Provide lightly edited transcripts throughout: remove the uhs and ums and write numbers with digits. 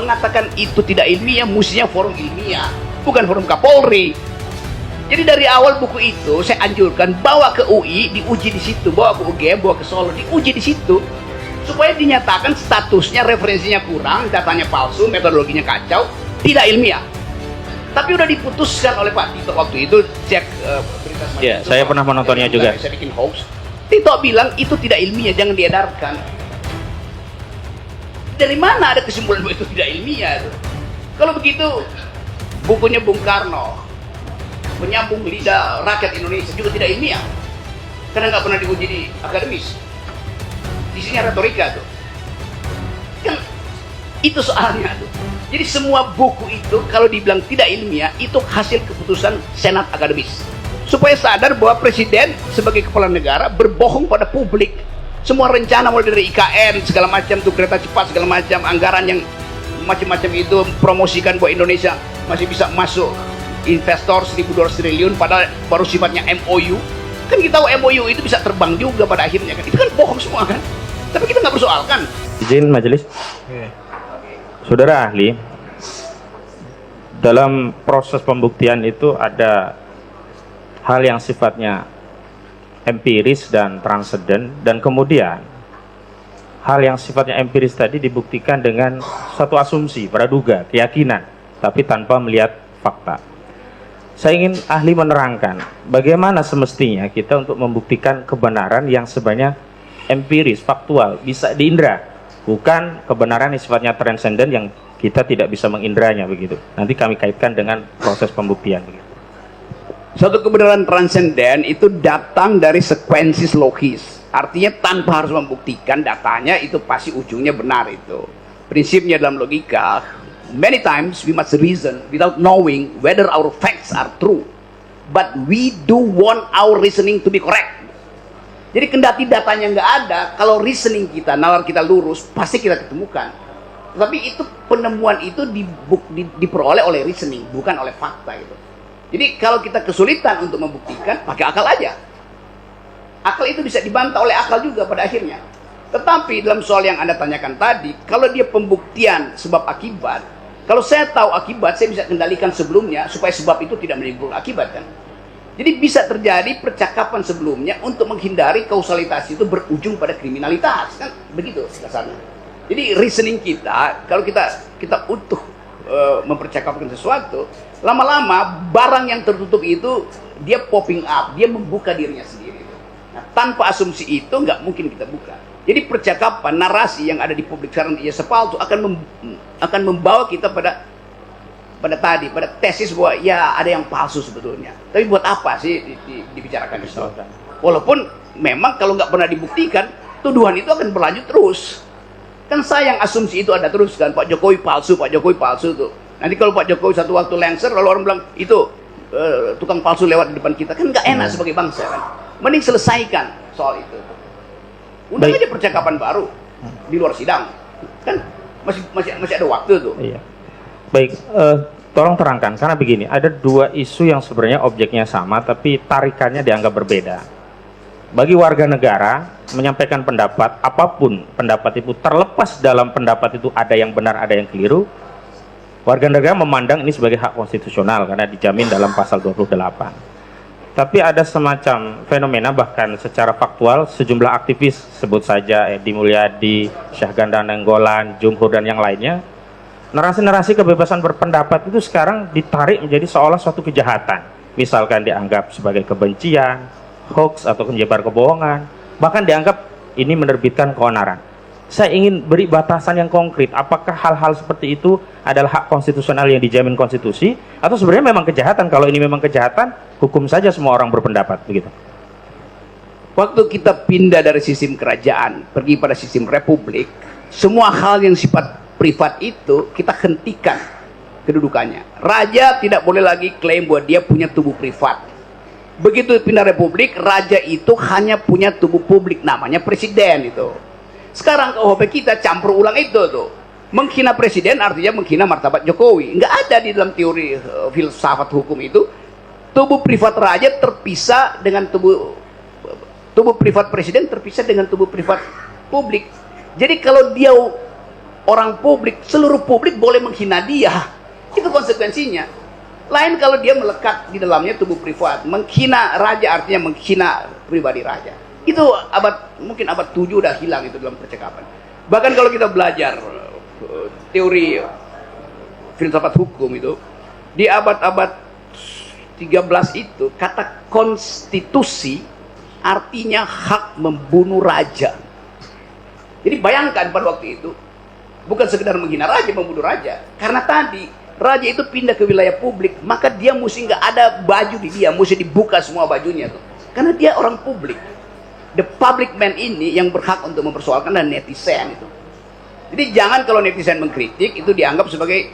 mengatakan itu tidak ilmiah, mestinya forum ilmiah, bukan forum Kapolri. Jadi dari awal buku itu saya anjurkan bawa ke UI, diuji di situ, bawa ke UGM, bawa ke Solo, diuji di situ, supaya dinyatakan statusnya, referensinya kurang, datanya palsu, metodologinya kacau, tidak ilmiah. Tapi udah diputuskan oleh Pak Tito waktu itu, cek berita semacam Ya, itu, saya pernah menontonnya juga. Saya bikin hoax. Tito bilang itu tidak ilmiah, jangan diedarkan. Dari mana ada kesimpulan bahwa itu tidak ilmiah? Kalau begitu, bukunya Bung Karno, Menyambung Lidah Rakyat Indonesia, juga tidak ilmiah, karena nggak pernah diuji di akademis. Isinya retorika tuh. Kan itu soalnya tuh. Jadi semua buku itu kalau dibilang tidak ilmiah, itu hasil keputusan Senat Akademis. Supaya sadar bahwa Presiden sebagai kepala negara berbohong pada publik. Semua rencana mulai dari IKN segala macam tuh, kereta cepat segala macam, anggaran yang macam-macam itu, promosikan bahwa Indonesia masih bisa masuk investor 1.200 triliun, padahal baru sifatnya MOU. Kan kita tahu MOU itu bisa terbang juga pada akhirnya kan. Itu kan bohong semua kan. Tapi kita nggak persoalkan. Izin majelis. Saudara ahli, dalam proses pembuktian itu ada hal yang sifatnya empiris dan transenden, dan kemudian hal yang sifatnya empiris tadi dibuktikan dengan satu asumsi, praduga, keyakinan, tapi tanpa melihat fakta. Saya ingin ahli menerangkan bagaimana semestinya kita untuk membuktikan kebenaran yang sebenarnya empiris, faktual, bisa diindra, bukan kebenaran yang sifatnya transenden yang kita tidak bisa mengindranya begitu. Nanti kami kaitkan dengan proses pembuktian begitu. Suatu kebenaran transenden itu datang dari sekuensis logis. Artinya tanpa harus membuktikan datanya, itu pasti ujungnya benar itu. Prinsipnya dalam logika, many times we must reason without knowing whether our facts are true. But we do want our reasoning to be correct. Jadi kendati datanya nggak ada, kalau reasoning kita, nalar kita lurus, pasti kita ketemukan. Tapi itu penemuan itu diperoleh oleh reasoning, bukan oleh fakta itu. Jadi kalau kita kesulitan untuk membuktikan, pakai akal aja. Akal itu bisa dibantah oleh akal juga pada akhirnya. Tetapi dalam soal yang Anda tanyakan tadi, kalau dia pembuktian sebab akibat, kalau saya tahu akibat, saya bisa kendalikan sebelumnya supaya sebab itu tidak menimbulkan akibat kan. Jadi bisa terjadi percakapan sebelumnya untuk menghindari kausalitas itu berujung pada kriminalitas kan, begitu dasarnya. Jadi reasoning kita, kalau kita utuh mempercakapkan sesuatu, lama-lama barang yang tertutup itu dia popping up, dia membuka dirinya sendiri. Nah, tanpa asumsi itu nggak mungkin kita buka. Jadi percakapan, narasi yang ada di publik sekarang di Yesapal itu akan membawa kita pada tesis bahwa ya ada yang palsu sebetulnya. Tapi buat apa sih dibicarakan itu? Walaupun memang kalau nggak pernah dibuktikan, tuduhan itu akan berlanjut terus. Kan sayang asumsi itu ada terus kan, Pak Jokowi palsu tuh. Nanti kalau Pak Jokowi satu waktu lengser, lalu orang bilang itu tukang palsu lewat di depan kita, kan nggak enak sebagai bangsa kan. Mending selesaikan soal itu. Undang aja percakapan baru di luar sidang, kan masih ada waktu tuh. Iya. Baik, tolong terangkan karena begini, ada dua isu yang sebenarnya objeknya sama tapi tarikannya dianggap berbeda. Bagi warga negara menyampaikan pendapat, apapun pendapat itu, terlepas dalam pendapat itu ada yang benar, ada yang keliru, warga negara memandang ini sebagai hak konstitusional karena dijamin dalam pasal 28. Tapi ada semacam fenomena bahkan secara faktual, sejumlah aktivis, sebut saja Edi Mulyadi, Syahganda Nainggolan, Jumhur dan yang lainnya, narasi-narasi kebebasan berpendapat itu sekarang ditarik menjadi seolah suatu kejahatan. Misalkan dianggap sebagai kebencian, hoax atau penyebar kebohongan, bahkan dianggap ini menerbitkan keonaran. Saya ingin beri batasan yang konkret, apakah hal-hal seperti itu adalah hak konstitusional yang dijamin konstitusi, atau sebenarnya memang kejahatan? Kalau ini memang kejahatan, hukum saja semua orang berpendapat, begitu. Waktu kita pindah dari sistem kerajaan, pergi pada sistem republik, semua hal yang sifat privat itu kita hentikan kedudukannya. Raja tidak boleh lagi klaim bahwa dia punya tubuh privat. Begitu pindah republik, raja itu hanya punya tubuh publik, namanya presiden itu. Sekarang KUHP kita campur ulang itu tuh. Menghina presiden artinya menghina martabat Jokowi. Nggak ada di dalam teori filsafat hukum itu. Tubuh privat raja terpisah dengan tubuh privat presiden terpisah dengan tubuh privat publik. Jadi kalau dia orang publik, seluruh publik boleh menghina dia. Itu konsekuensinya. Lain kalau dia melekat di dalamnya tubuh privat. Menghina raja artinya menghina pribadi raja. Itu mungkin abad 7 udah hilang itu dalam percakapan. Bahkan kalau kita belajar teori filsafat hukum itu, di abad-abad 13 itu kata konstitusi artinya hak membunuh raja. Jadi bayangkan pada waktu itu bukan sekedar menghina raja, membunuh raja. Karena tadi raja itu pindah ke wilayah publik, maka dia mesti nggak ada baju di dia, mesti dibuka semua bajunya tuh. Karena dia orang publik. The public man ini yang berhak untuk mempersoalkan dan netizen itu. Jadi jangan kalau netizen mengkritik itu dianggap sebagai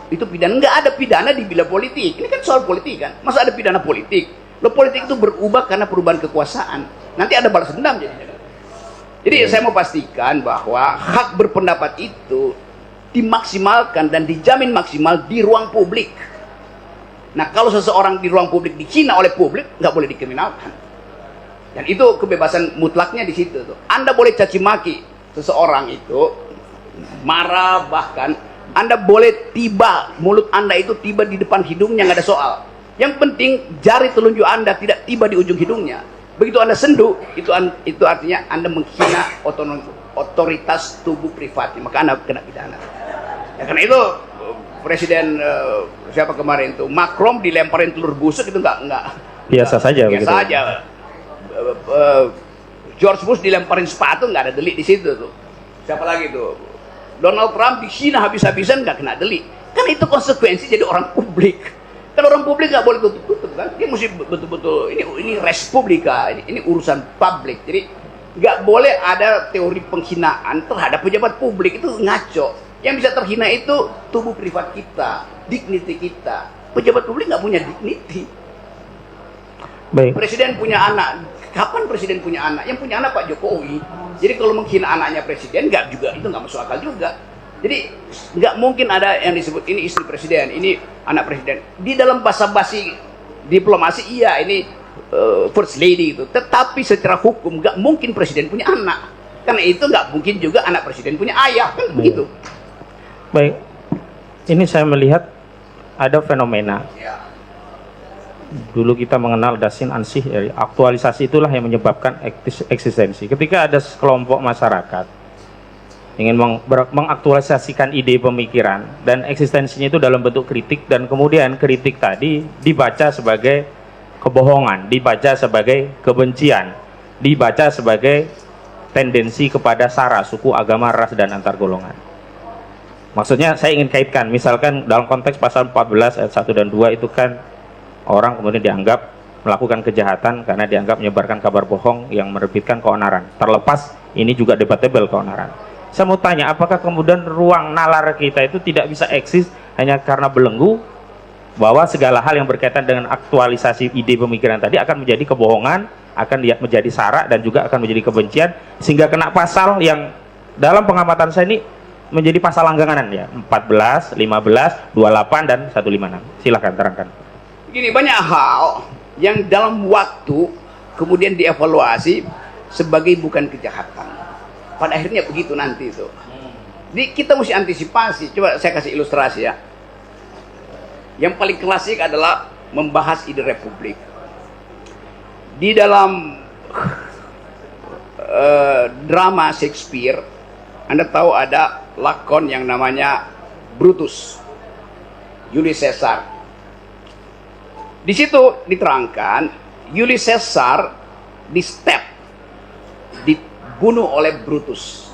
itu pidana. Nggak ada pidana di bila politik. Ini kan soal politik kan. Masa ada pidana politik? Lo politik itu berubah karena perubahan kekuasaan. Nanti ada balas dendam jadinya. Jadi saya mau pastikan bahwa hak berpendapat itu dimaksimalkan dan dijamin maksimal di ruang publik. Nah, kalau seseorang di ruang publik dihina oleh publik, nggak boleh dikriminalkan. Dan itu kebebasan mutlaknya di situ tuh. Anda boleh caci maki seseorang itu, marah bahkan, Anda boleh mulut Anda itu tiba di depan hidungnya, nggak ada soal. Yang penting jari telunjuk Anda tidak tiba di ujung hidungnya. Begitu Anda sendu, itu artinya Anda menghina otoritas tubuh privatnya, maka Anda kena pidana. Ya, karena itu Presiden siapa kemarin tuh Macron dilemparin telur busuk itu nggak biasa saja. Biasa aja. George Bush dilemparin sepatu nggak ada delik di situ tuh. Siapa lagi tuh? Donald Trump dihina habis-habisan nggak kena delik. Kan itu konsekuensi jadi orang publik. Kan orang publik nggak boleh tutup-tutup kan. Dia mesti betul-betul ini res publika, ini urusan publik. Jadi nggak boleh ada teori penghinaan terhadap pejabat publik, itu ngaco. Yang bisa terhina itu tubuh privat kita, dignity kita. Pejabat publik nggak punya dignity. Baik. Presiden punya anak. Kapan presiden punya anak? Yang punya anak Pak Jokowi. Jadi kalau menghina anaknya presiden nggak juga, itu nggak masuk akal juga. Jadi nggak mungkin ada yang disebut ini istri presiden, ini anak presiden. Di dalam basa-basi diplomasi iya ini first lady itu. Tetapi secara hukum nggak mungkin presiden punya anak. Karena itu nggak mungkin juga anak presiden punya ayah kan begitu. Baik. Ini saya melihat ada fenomena. Ya. Dulu kita mengenal dasin ansih, aktualisasi itulah yang menyebabkan eksistensi. Ketika ada sekelompok masyarakat ingin mengaktualisasikan ide pemikiran dan eksistensinya itu dalam bentuk kritik, dan kemudian kritik tadi dibaca sebagai kebohongan, dibaca sebagai kebencian, dibaca sebagai tendensi kepada sara, suku, agama, ras, dan antar golongan. Maksudnya saya ingin kaitkan, misalkan dalam konteks pasal 14 ayat 1 dan 2 itu kan orang kemudian dianggap melakukan kejahatan karena dianggap menyebarkan kabar bohong yang menerbitkan keonaran. Terlepas ini juga debatable keonaran. Saya mau tanya, apakah kemudian ruang nalar kita itu tidak bisa eksis hanya karena belenggu bahwa segala hal yang berkaitan dengan aktualisasi ide pemikiran tadi akan menjadi kebohongan, akan menjadi sara, dan juga akan menjadi kebencian, sehingga kena pasal yang dalam pengamatan saya ini menjadi pasal langganan ya, 14, 15, 28, dan 156. Silahkan terangkan. Gini, banyak hal yang dalam waktu kemudian dievaluasi sebagai bukan kejahatan. Pada akhirnya begitu nanti itu. Jadi kita mesti antisipasi. Coba saya kasih ilustrasi ya. Yang paling klasik adalah membahas ide republik. Di dalam drama Shakespeare, Anda tahu ada lakon yang namanya Brutus, Julius Caesar. Di situ diterangkan Julius Caesar dibunuh oleh Brutus.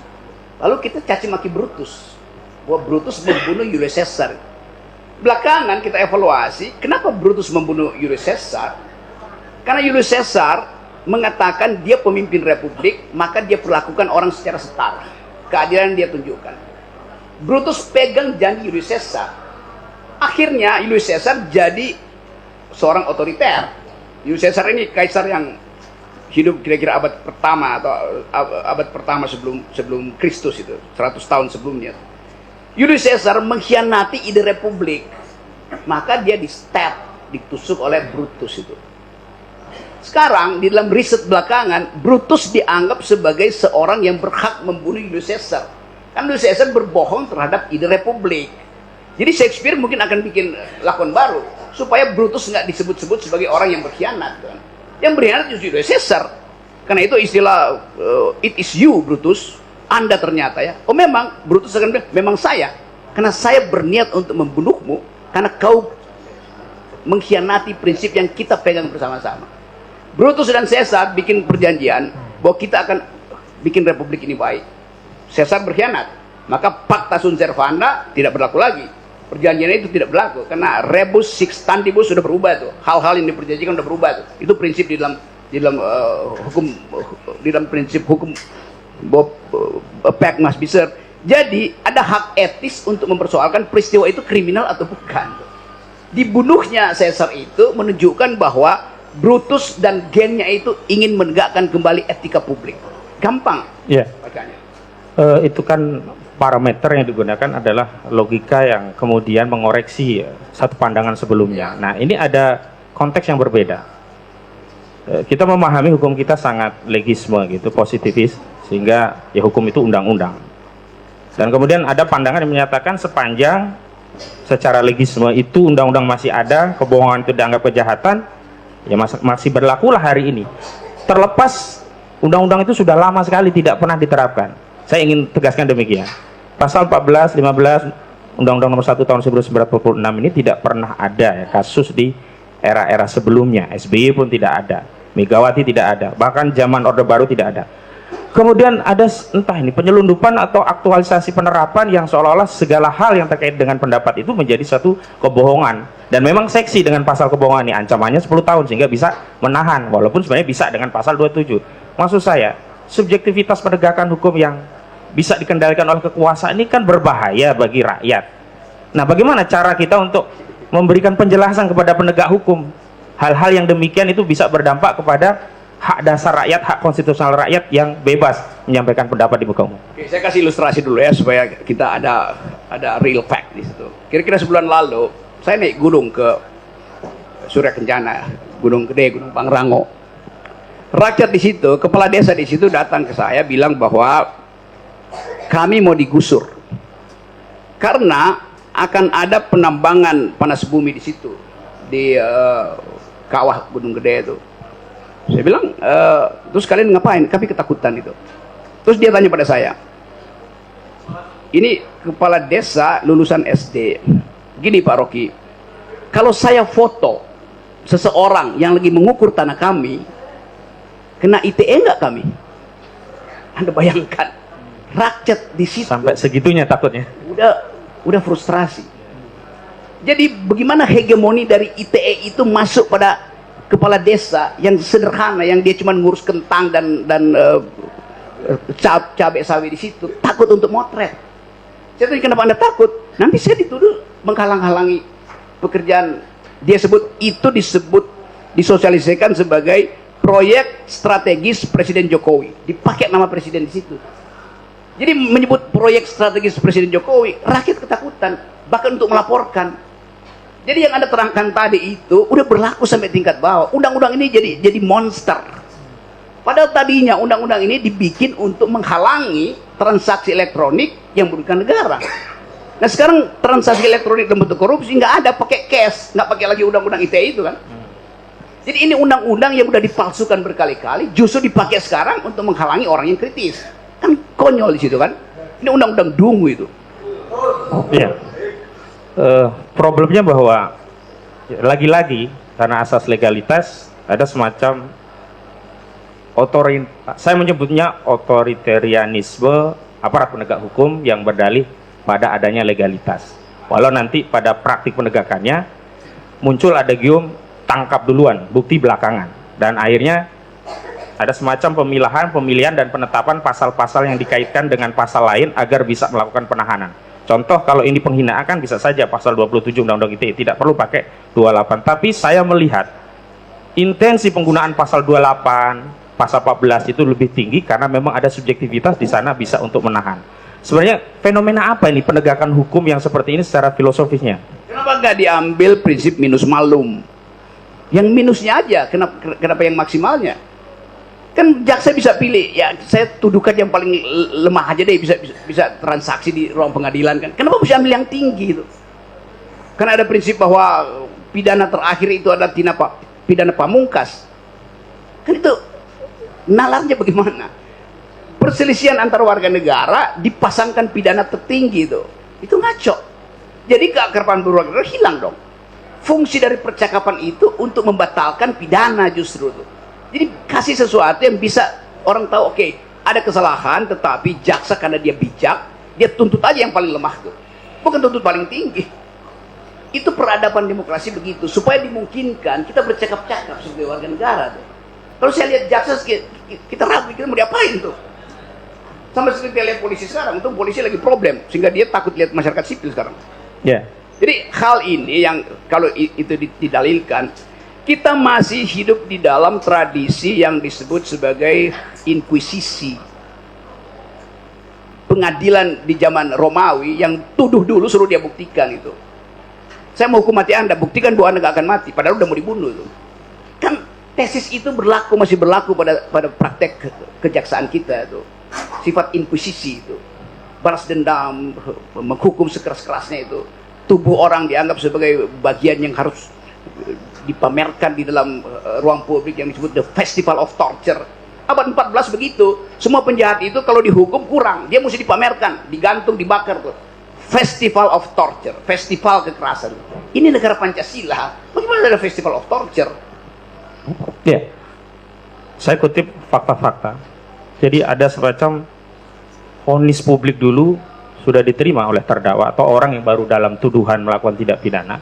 Lalu kita caci maki Brutus bahwa Brutus membunuh Julius Caesar. Belakangan kita evaluasi kenapa Brutus membunuh Julius Caesar. Karena Julius Caesar mengatakan dia pemimpin republik, maka dia perlakukan orang secara setara. Keadilan dia tunjukkan. Brutus pegang janji Julius Caesar. Akhirnya Julius Caesar jadi seorang otoriter. Julius Caesar ini kaisar yang hidup kira-kira abad pertama atau abad pertama sebelum Kristus itu, 100 tahun sebelumnya. Julius Caesar mengkhianati ide republik, maka dia ditusuk oleh Brutus itu. Sekarang di dalam riset belakangan, Brutus dianggap sebagai seorang yang berhak membunuh Julius Caesar Kan dulu Caesar berbohong terhadap ide republik. Jadi Shakespeare mungkin akan bikin lakon baru supaya Brutus nggak disebut-sebut sebagai orang yang berkhianat. Kan? Yang berkhianat justru Caesar. Karena itu istilah it is you Brutus, Anda ternyata ya. Oh memang Brutus akan bilang memang saya, karena saya berniat untuk membunuhmu karena kau mengkhianati prinsip yang kita pegang bersama-sama. Brutus dan Caesar bikin perjanjian bahwa kita akan bikin republik ini baik. Caesar berkhianat, maka Pacta Sunt Servanda tidak berlaku lagi. Perjanjian itu tidak berlaku karena Rebus Sixtantibus sudah berubah tuh. Hal-hal yang diperjanjikan sudah berubah tuh. Itu prinsip di dalam hukum, di dalam prinsip hukum pact must be served. Jadi ada hak etis untuk mempersoalkan peristiwa itu kriminal atau bukan. Dibunuhnya Caesar itu menunjukkan bahwa Brutus dan gengnya itu ingin menegakkan kembali etika publik. Gampang bacanya. Itu kan parameter yang digunakan adalah logika yang kemudian mengoreksi satu pandangan sebelumnya. Nah, ini ada konteks yang berbeda. Kita memahami hukum kita sangat legisme gitu, positivis, sehingga ya hukum itu undang-undang. Dan kemudian ada pandangan yang menyatakan sepanjang secara legisme itu undang-undang masih ada, kebohongan itu dianggap kejahatan, ya masih berlakulah hari ini. Terlepas undang-undang itu sudah lama sekali tidak pernah diterapkan. Saya ingin tegaskan demikian. Pasal 14, 15 Undang-Undang Nomor 1 Tahun 1946 ini tidak pernah ada ya, kasus di era-era sebelumnya. SBY pun tidak ada, Megawati tidak ada, bahkan zaman Orde Baru tidak ada. Kemudian ada entah ini penyelundupan atau aktualisasi penerapan yang seolah-olah segala hal yang terkait dengan pendapat itu menjadi satu kebohongan. Dan memang seksi dengan pasal kebohongan ini, ancamannya 10 tahun sehingga bisa menahan, walaupun sebenarnya bisa dengan pasal 27. Maksud saya, subjektivitas penegakan hukum yang bisa dikendalikan oleh kekuasaan ini kan berbahaya bagi rakyat. Nah, bagaimana cara kita untuk memberikan penjelasan kepada penegak hukum? Hal-hal yang demikian itu bisa berdampak kepada hak dasar rakyat, hak konstitusional rakyat yang bebas menyampaikan pendapat di muka umum. Oke, saya kasih ilustrasi dulu ya supaya kita ada real fact di situ. Kira-kira sebulan lalu saya naik gunung ke Surya Kencana, Gunung Gede, Gunung Pangrango. Rakyat di situ, kepala desa di situ datang ke saya bilang bahwa kami mau digusur karena akan ada penambangan panas bumi di situ di kawah Gunung Gede itu. Saya bilang, terus kalian ngapain? Kami ketakutan itu. Terus dia tanya pada saya, ini kepala desa lulusan SD. Gini Pak Rocky, kalau saya foto seseorang yang lagi mengukur tanah kami, kena ITE nggak kami? Anda bayangkan, rakyat di situ sampai segitunya takutnya. Udah frustrasi. Jadi bagaimana hegemoni dari ITE itu masuk pada kepala desa yang sederhana, yang dia cuma ngurus kentang dan cabai sawit di situ, takut untuk motret. Saya tanya, kenapa Anda takut? Nanti saya dituduh menghalang-halangi pekerjaan. Dia sebut itu disosialisasikan sebagai proyek strategis Presiden Jokowi. Dipakai nama presiden di situ. Jadi menyebut proyek strategis Presiden Jokowi, rakyat ketakutan, bahkan untuk melaporkan. Jadi yang Anda terangkan tadi itu udah berlaku sampai tingkat bawah. Undang-undang ini jadi monster. Padahal tadinya undang-undang ini dibikin untuk menghalangi transaksi elektronik yang merugikan negara. Nah sekarang transaksi elektronik dalam bentuk korupsi nggak ada, pakai cash, nggak pakai lagi undang-undang ITE itu kan. Jadi ini undang-undang yang udah dipalsukan berkali-kali, justru dipakai sekarang untuk menghalangi orang yang kritis. Kan konyol di situ kan. Ini undang-undang dungu itu. Iya. Problemnya bahwa lagi-lagi karena asas legalitas ada semacam saya menyebutnya otoritarianisme aparat penegak hukum yang berdalih pada adanya legalitas. Walau nanti pada praktik penegakannya muncul ada gium tangkap duluan, bukti belakangan, dan akhirnya ada semacam pemilihan dan penetapan pasal-pasal yang dikaitkan dengan pasal lain agar bisa melakukan penahanan. Contoh, kalau ini penghinaan kan bisa saja pasal 27 Undang-Undang ITE, tidak perlu pakai 28. Tapi saya melihat intensi penggunaan pasal 28, pasal 14 itu lebih tinggi karena memang ada subjektivitas di sana bisa untuk menahan. Sebenarnya fenomena apa ini penegakan hukum yang seperti ini secara filosofisnya? Kenapa nggak diambil prinsip minus malum? Yang minusnya aja, kenapa yang maksimalnya? Kan jaksa bisa pilih, ya saya tuduhkan yang paling lemah aja deh, bisa transaksi di ruang pengadilan kan. Kenapa bisa ambil yang tinggi itu? Karena ada prinsip bahwa pidana terakhir itu adalah pidana pamungkas. Kan itu nalarnya bagaimana? Perselisihan antar warga negara dipasangkan pidana tertinggi itu ngaco. Jadi keakraban berwarga negara hilang dong. Fungsi dari percakapan itu untuk membatalkan pidana justru tuh. Jadi kasih sesuatu yang bisa orang tahu, oke, ada kesalahan, tetapi jaksa karena dia bijak, dia tuntut aja yang paling lemah tuh, bukan tuntut paling tinggi. Itu peradaban demokrasi begitu, supaya dimungkinkan kita bercakap-cakap sebagai warga negara tuh. Kalau saya lihat jaksa, kita ragu, kita mau diapain tuh? Sama seperti lihat polisi sekarang, itu polisi lagi problem, sehingga dia takut lihat masyarakat sipil sekarang. Ya. Jadi hal ini yang kalau itu didalilkan, kita masih hidup di dalam tradisi yang disebut sebagai inkuisisi. Pengadilan di zaman Romawi yang tuduh dulu suruh dia buktikan itu. Saya mau hukum mati Anda, buktikan bahwa Anda gak akan mati, padahal udah mau dibunuh itu. Kan tesis itu masih berlaku pada praktek kejaksaan kita itu. Sifat inkuisisi itu. Balas dendam, menghukum sekeras-kerasnya itu. Tubuh orang dianggap sebagai bagian yang harus dipamerkan di dalam ruang publik yang disebut the festival of torture. Abad 14 begitu. Semua penjahat itu kalau dihukum kurang, dia mesti dipamerkan, digantung, dibakar tuh. Festival of torture, festival kekerasan. Ini negara Pancasila, bagaimana ada festival of torture? Ya. Saya kutip fakta-fakta. Jadi ada semacam vonis publik dulu sudah diterima oleh terdakwa atau orang yang baru dalam tuduhan melakukan tindak pidana.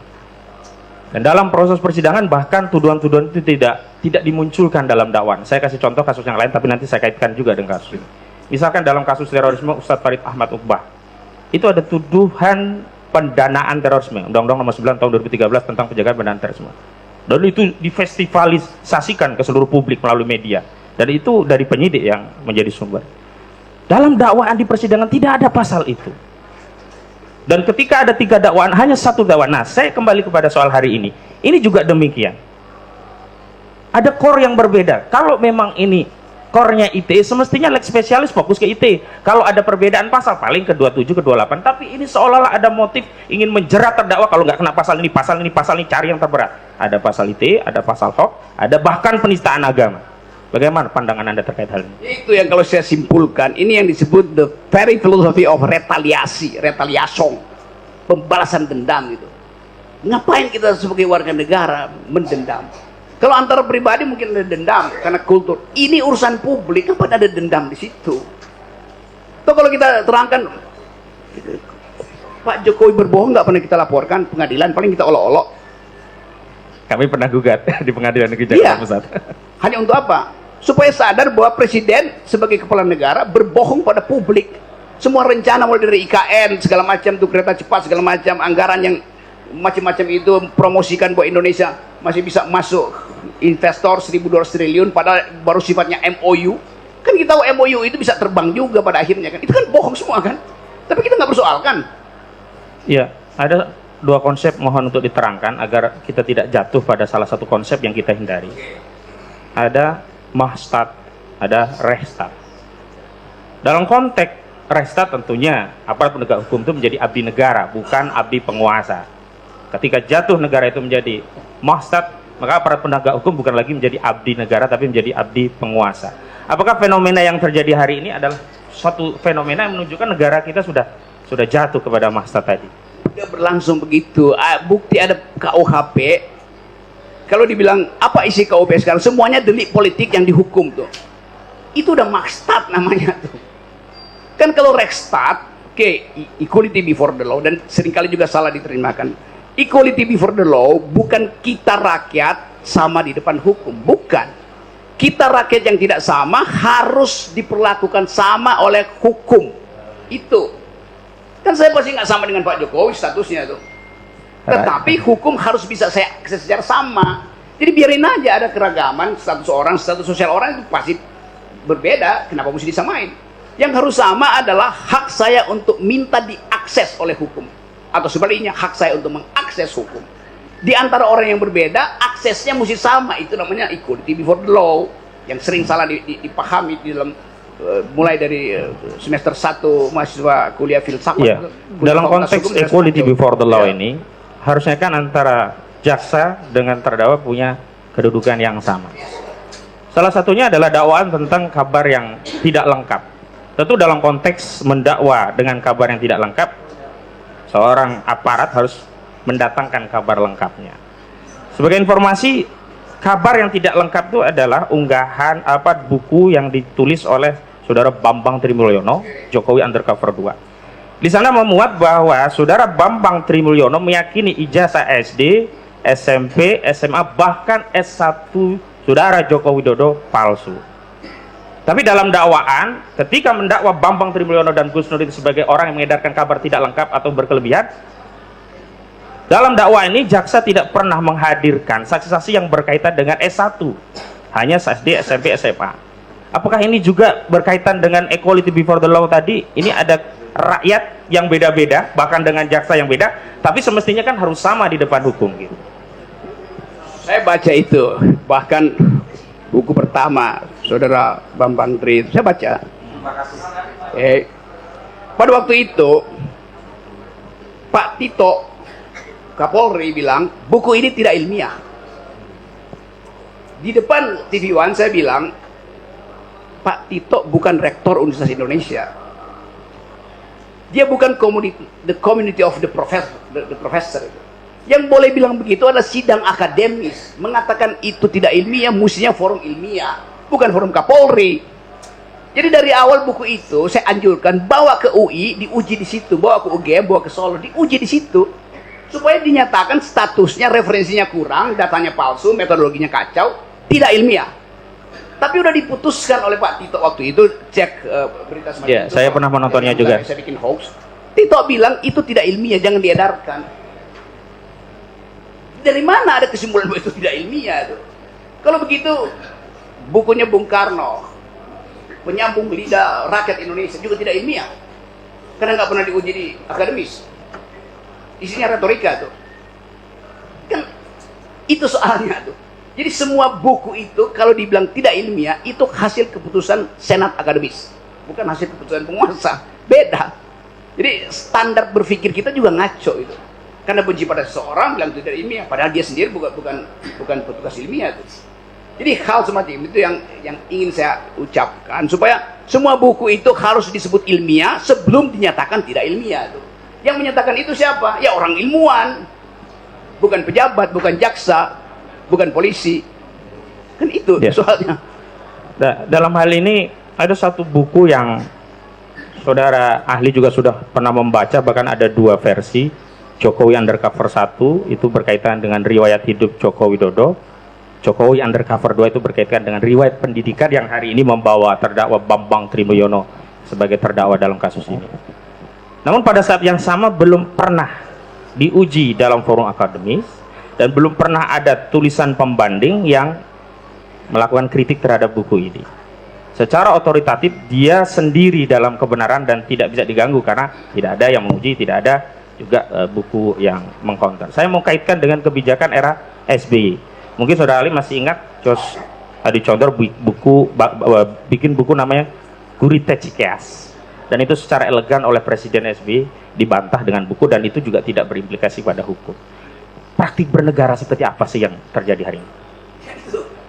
Dan dalam proses persidangan bahkan tuduhan-tuduhan itu tidak dimunculkan dalam dakwaan. Saya kasih contoh kasus yang lain, tapi nanti saya kaitkan juga dengan kasus ini. Misalkan dalam kasus terorisme Ustadz Farid Ahmad Uqbah, itu ada tuduhan pendanaan terorisme, Undang-Undang Nomor 9 Tahun 2013 tentang penjagaan pendanaan terorisme. Dan itu difestivalisasikan ke seluruh publik melalui media. Dan itu dari penyidik yang menjadi sumber. Dalam dakwaan di persidangan tidak ada pasal itu. Dan ketika ada 3 dakwaan, hanya 1 dakwaan. Nah, saya kembali kepada soal hari ini. Ini juga demikian. Ada core yang berbeda. Kalau memang ini core-nya ITE, semestinya lex spesialis fokus ke ITE. Kalau ada perbedaan pasal, paling ke 27, ke 28. Tapi ini seolah-olah ada motif ingin menjerat terdakwa. Kalau nggak kena pasal ini, cari yang terberat. Ada pasal ITE, ada pasal HOK, ada bahkan penistaan agama. Bagaimana pandangan Anda terkait hal ini? Itu yang kalau saya simpulkan, ini yang disebut the very philosophy of retaliation, pembalasan dendam itu. Ngapain kita sebagai warga negara mendendam? Kalau antara pribadi mungkin ada dendam karena kultur. Ini urusan publik, apa ada dendam di situ? Atau kalau kita terangkan, Pak Jokowi berbohong nggak pernah kita laporkan pengadilan, paling kita olok-olok. Kami pernah gugat di Pengadilan Negeri Jakarta Pusat. Hanya untuk apa? Supaya sadar bahwa presiden sebagai kepala negara berbohong pada publik. Semua rencana mulai dari IKN segala macam tuh, kereta cepat segala macam, anggaran yang macam-macam itu, promosikan bahwa Indonesia masih bisa masuk investor 1.200 triliun padahal baru sifatnya MOU. Kan kita tahu MOU itu bisa terbang juga pada akhirnya kan. Itu kan bohong semua kan. Tapi kita nggak persoalkan. Iya, ada 2 konsep mohon untuk diterangkan agar kita tidak jatuh pada salah satu konsep yang kita hindari. Ada mahstat, ada rehstat. Dalam konteks rehstat tentunya aparat penegak hukum itu menjadi abdi negara, bukan abdi penguasa. Ketika jatuh negara itu menjadi mahstat, maka aparat penegak hukum bukan lagi menjadi abdi negara tapi menjadi abdi penguasa. Apakah fenomena yang terjadi hari ini adalah suatu fenomena yang menunjukkan negara kita sudah jatuh kepada mahstat tadi? Sudah berlangsung begitu. Bukti ada KUHP. Kalau dibilang apa isi KUHP sekarang, semuanya delik politik yang dihukum tuh. Itu udah makstat namanya tuh. Kan kalau rekstat, oke, equality before the law, dan seringkali juga salah diterimakan. Equality before the law bukan kita rakyat sama di depan hukum, bukan. Kita rakyat yang tidak sama harus diperlakukan sama oleh hukum. Itu. Kan saya pasti nggak sama dengan Pak Jokowi statusnya tuh. Tetapi hukum harus bisa saya akses secara sama. Jadi biarin aja ada keragaman status orang, status sosial orang itu pasti berbeda. Kenapa mesti disamain? Yang harus sama adalah hak saya untuk minta diakses oleh hukum. Atau sebaliknya hak saya untuk mengakses hukum. Di antara orang yang berbeda, aksesnya mesti sama. Itu namanya equality before the law. yang sering salah dipahami di dalam mulai dari semester 1 mahasiswa kuliah filsafat. Iya. Dalam konteks equality before the law ini, harusnya kan antara jaksa dengan terdakwa punya kedudukan yang sama. Salah satunya adalah dakwaan tentang kabar yang tidak lengkap. Tentu dalam konteks mendakwa dengan kabar yang tidak lengkap, seorang aparat harus mendatangkan kabar lengkapnya. Sebagai informasi, kabar yang tidak lengkap itu adalah unggahan buku yang ditulis oleh Saudara Bambang Trimulyono, Jokowi Undercover 2. Di sana memuat bahwa Saudara Bambang Trimulyono meyakini ijazah SD, SMP, SMA, bahkan S1 Saudara Joko Widodo palsu. Tapi dalam dakwaan, ketika mendakwa Bambang Trimulyono dan Gus Nurdin sebagai orang yang mengedarkan kabar tidak lengkap atau berkelebihan, dalam dakwaan ini jaksa tidak pernah menghadirkan saksi-saksi yang berkaitan dengan S1, hanya SD, SMP, SMA. Apakah ini juga berkaitan dengan equality before the law tadi? Ini ada rakyat yang beda-beda, bahkan dengan jaksa yang beda, tapi semestinya kan harus sama di depan hukum gitu. Saya baca itu, bahkan buku pertama Saudara Bambang Tri, saya baca. Pada waktu itu Pak Tito Kapolri bilang buku ini tidak ilmiah. Di depan TV One saya bilang, Pak Tito bukan rektor Universitas Indonesia. Dia bukan the community of the professor. Yang boleh bilang begitu adalah sidang akademis, mengatakan itu tidak ilmiah, mestinya forum ilmiah, bukan forum Kapolri. Jadi dari awal buku itu saya anjurkan bawa ke UI, diuji di situ, bawa ke UGM, bawa ke Solo, diuji di situ, supaya dinyatakan statusnya, referensinya kurang, datanya palsu, metodologinya kacau, tidak ilmiah. Tapi udah diputuskan oleh Pak Tito waktu itu, cek berita semacam itu. Saya pernah menontonnya juga. Saya bikin hoax. Tito bilang itu tidak ilmiah, jangan diedarkan. Dari mana ada kesimpulan bahwa itu tidak ilmiah itu? Kalau begitu, bukunya Bung Karno, Penyambung Lidah Rakyat Indonesia, juga tidak ilmiah, karena nggak pernah diuji di akademis. Isinya retorika tuh. Kan itu soalnya tuh. Jadi semua buku itu kalau dibilang tidak ilmiah, itu hasil keputusan Senat akademis, bukan hasil keputusan penguasa. Beda. Jadi standar berpikir kita juga ngaco itu. Karena benci pada seseorang bilang tidak ilmiah, padahal dia sendiri bukan petugas ilmiah tuh. Jadi hal semacam itu yang ingin saya ucapkan, supaya semua buku itu harus disebut ilmiah sebelum dinyatakan tidak ilmiah tuh. Yang menyatakan itu siapa? Ya orang ilmuwan, bukan pejabat, bukan jaksa, bukan polisi. Kan itu soalnya. Dalam hal ini ada satu buku yang saudara ahli juga sudah pernah membaca, bahkan ada dua versi. Jokowi Undercover 1 itu berkaitan dengan riwayat hidup Joko Widodo. Jokowi Undercover 2 itu berkaitan dengan riwayat pendidikan yang hari ini membawa terdakwa Bambang Trimulyono sebagai terdakwa dalam kasus ini. Namun pada saat yang sama belum pernah diuji dalam forum akademis dan belum pernah ada tulisan pembanding yang melakukan kritik terhadap buku ini. Secara otoritatif dia sendiri dalam kebenaran dan tidak bisa diganggu karena tidak ada yang menguji, tidak ada juga buku yang mengcounter. Saya mau kaitkan dengan kebijakan era SBY. Mungkin saudara Ali masih ingat Jos Hadi Condor bikin buku namanya Gurita Cikeas, dan itu secara elegan oleh Presiden SBY dibantah dengan buku, dan itu juga tidak berimplikasi pada hukum. Praktik bernegara seperti apa sih yang terjadi hari ini?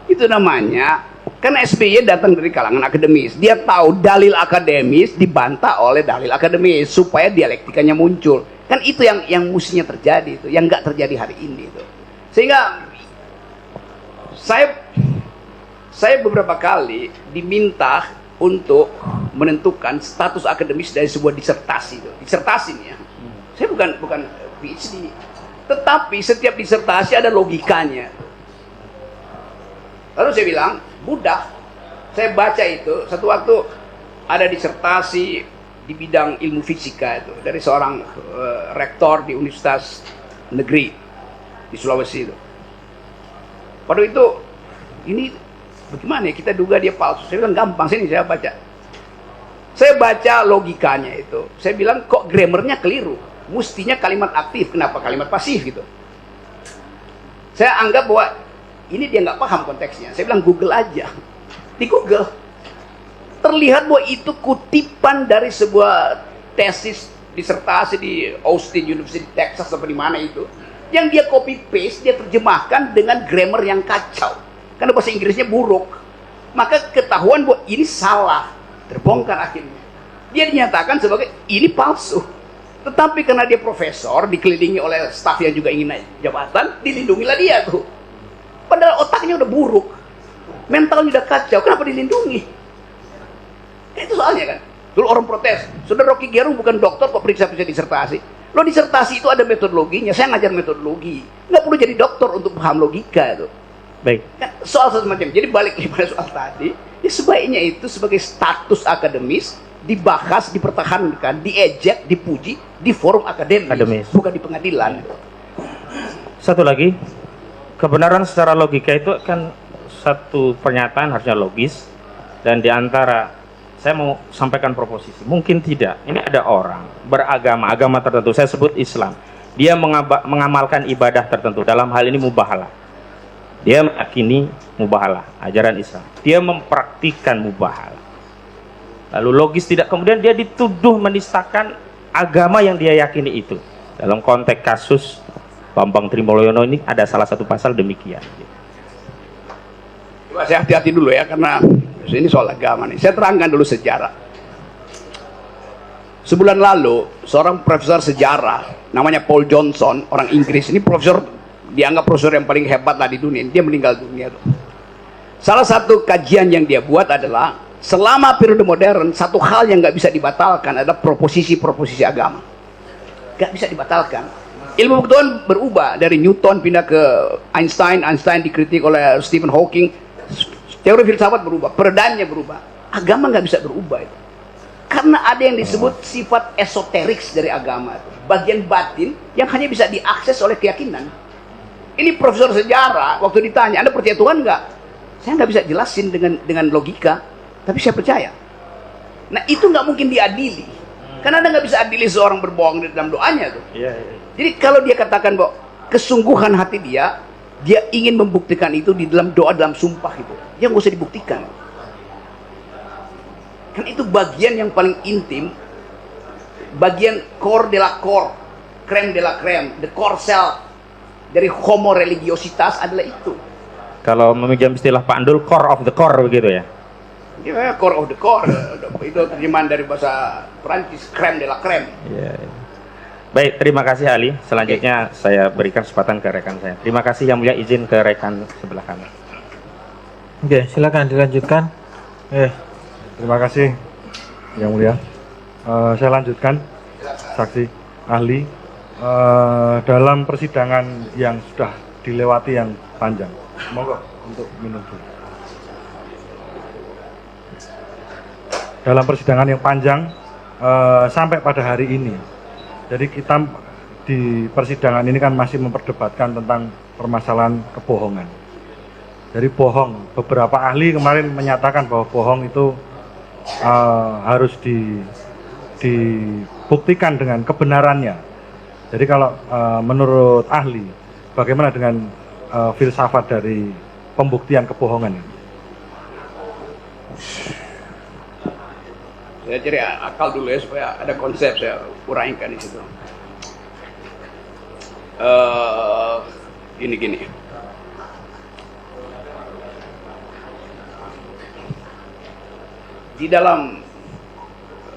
Itu namanya, kan SBY datang dari kalangan akademis, dia tahu dalil akademis dibantah oleh dalil akademis supaya dialektikanya muncul. Kan itu yang mestinya terjadi, itu yang nggak terjadi hari ini itu. Sehingga saya beberapa kali diminta untuk menentukan status akademis dari sebuah disertasi itu. Disertasi nih ya. Saya bukan PhD, tetapi setiap disertasi ada logikanya. Lalu saya bilang, mudah. Saya baca itu satu waktu ada disertasi di bidang ilmu fisika itu dari seorang rektor di Universitas Negeri di Sulawesi itu. Pada itu, ini bagaimana ya, kita duga dia palsu. Saya bilang gampang, sini saya baca. Saya baca logikanya itu. Saya bilang kok grammarnya keliru. Mestinya kalimat aktif, kenapa kalimat pasif gitu. Saya anggap bahwa ini dia nggak paham konteksnya. Saya bilang Google aja. Di Google. Terlihat bahwa itu kutipan dari sebuah tesis disertasi di Austin University, Texas, atau di mana itu. Yang dia copy paste, dia terjemahkan dengan grammar yang kacau. Karena bahasa Inggrisnya buruk. Maka ketahuan bahwa ini salah. Terbongkar akhirnya. Dia dinyatakan sebagai ini palsu. Tetapi karena dia profesor, dikelilingi oleh staf yang juga ingin naik jabatan, dilindungilah dia tuh. Padahal otaknya udah buruk. Mentalnya udah kacau, kenapa dilindungi? Itu soalnya kan. Dulu orang protes, Saudara Rocky Gerung bukan dokter kok periksa-periksa disertasi. Lo disertasi itu ada metodologinya, saya ngajar metodologi. Nggak perlu jadi dokter untuk paham logika itu. Baik. Kan, soal semacam. Jadi balik pada soal tadi, ya sebaiknya itu sebagai status akademis, dibahas, dipertahankan, diejek, dipuji di forum akademis, bukan di pengadilan. Satu lagi, kebenaran secara logika itu kan satu pernyataan harusnya logis, dan diantara saya mau sampaikan proposisi, mungkin tidak. Ini ada orang beragama, agama tertentu, saya sebut Islam. Dia mengamalkan ibadah tertentu, dalam hal ini mubahalah. Dia meyakini mubahalah, ajaran Islam. Dia mempraktikkan mubahalah. Lalu logis tidak, kemudian dia dituduh menistakan agama yang dia yakini itu. Dalam konteks kasus Bambang Trimoloyono ini ada salah satu pasal demikian. Coba saya hati-hati dulu ya, karena ini soal agama nih. Saya terangkan dulu sejarah. Sebulan lalu, seorang profesor sejarah, namanya Paul Johnson, orang Inggris. Ini profesor, dianggap profesor yang paling hebat lah di dunia. Dia meninggal dunia tuh. Salah satu kajian yang dia buat adalah, selama periode modern, satu hal yang nggak bisa dibatalkan adalah proposisi-proposisi agama. Nggak bisa dibatalkan. Ilmu pengetahuan berubah, dari Newton pindah ke Einstein, Einstein dikritik oleh Stephen Hawking, teori filsafat berubah, peredaannya berubah. Agama nggak bisa berubah itu. Karena ada yang disebut sifat esoterik dari agama itu. Bagian batin yang hanya bisa diakses oleh keyakinan. Ini profesor sejarah, waktu ditanya, Anda percaya Tuhan nggak? Saya nggak bisa jelasin dengan logika, tapi saya percaya. Nah itu nggak mungkin diadili. Karena Anda nggak bisa adili seorang berbohong di dalam doanya tuh. Jadi kalau dia katakan bahwa kesungguhan hati dia ingin membuktikan itu di dalam doa, dalam sumpah itu, dia nggak usah dibuktikan. Kan itu bagian yang paling intim, bagian core de la core, creme de la creme, the core cell dari homo religiositas adalah itu. Kalau meminjam istilah Pak Andul, core of the core begitu ya? Ya, core of the core, itu terjemahan dari bahasa Perancis, creme de la creme. Baik, terima kasih Ali. Selanjutnya saya berikan kesempatan ke rekan saya. Terima kasih, Yang Mulia, izin ke rekan sebelah kanan. Oke, silakan dilanjutkan. Terima kasih Yang Mulia. Saya lanjutkan saksi ahli dalam persidangan yang sudah dilewati yang panjang. Monggo untuk minum dulu. Dalam persidangan yang panjang sampai pada hari ini. Jadi kita di persidangan ini kan masih memperdebatkan tentang permasalahan kebohongan. Jadi bohong, beberapa ahli kemarin menyatakan bahwa bohong itu harus dibuktikan dengan kebenarannya. Jadi kalau menurut ahli, bagaimana dengan filsafat dari pembuktian kebohongan ini? Saya cari akal dulu ya, supaya ada konsep saya uraikan di situ. Gini. Di dalam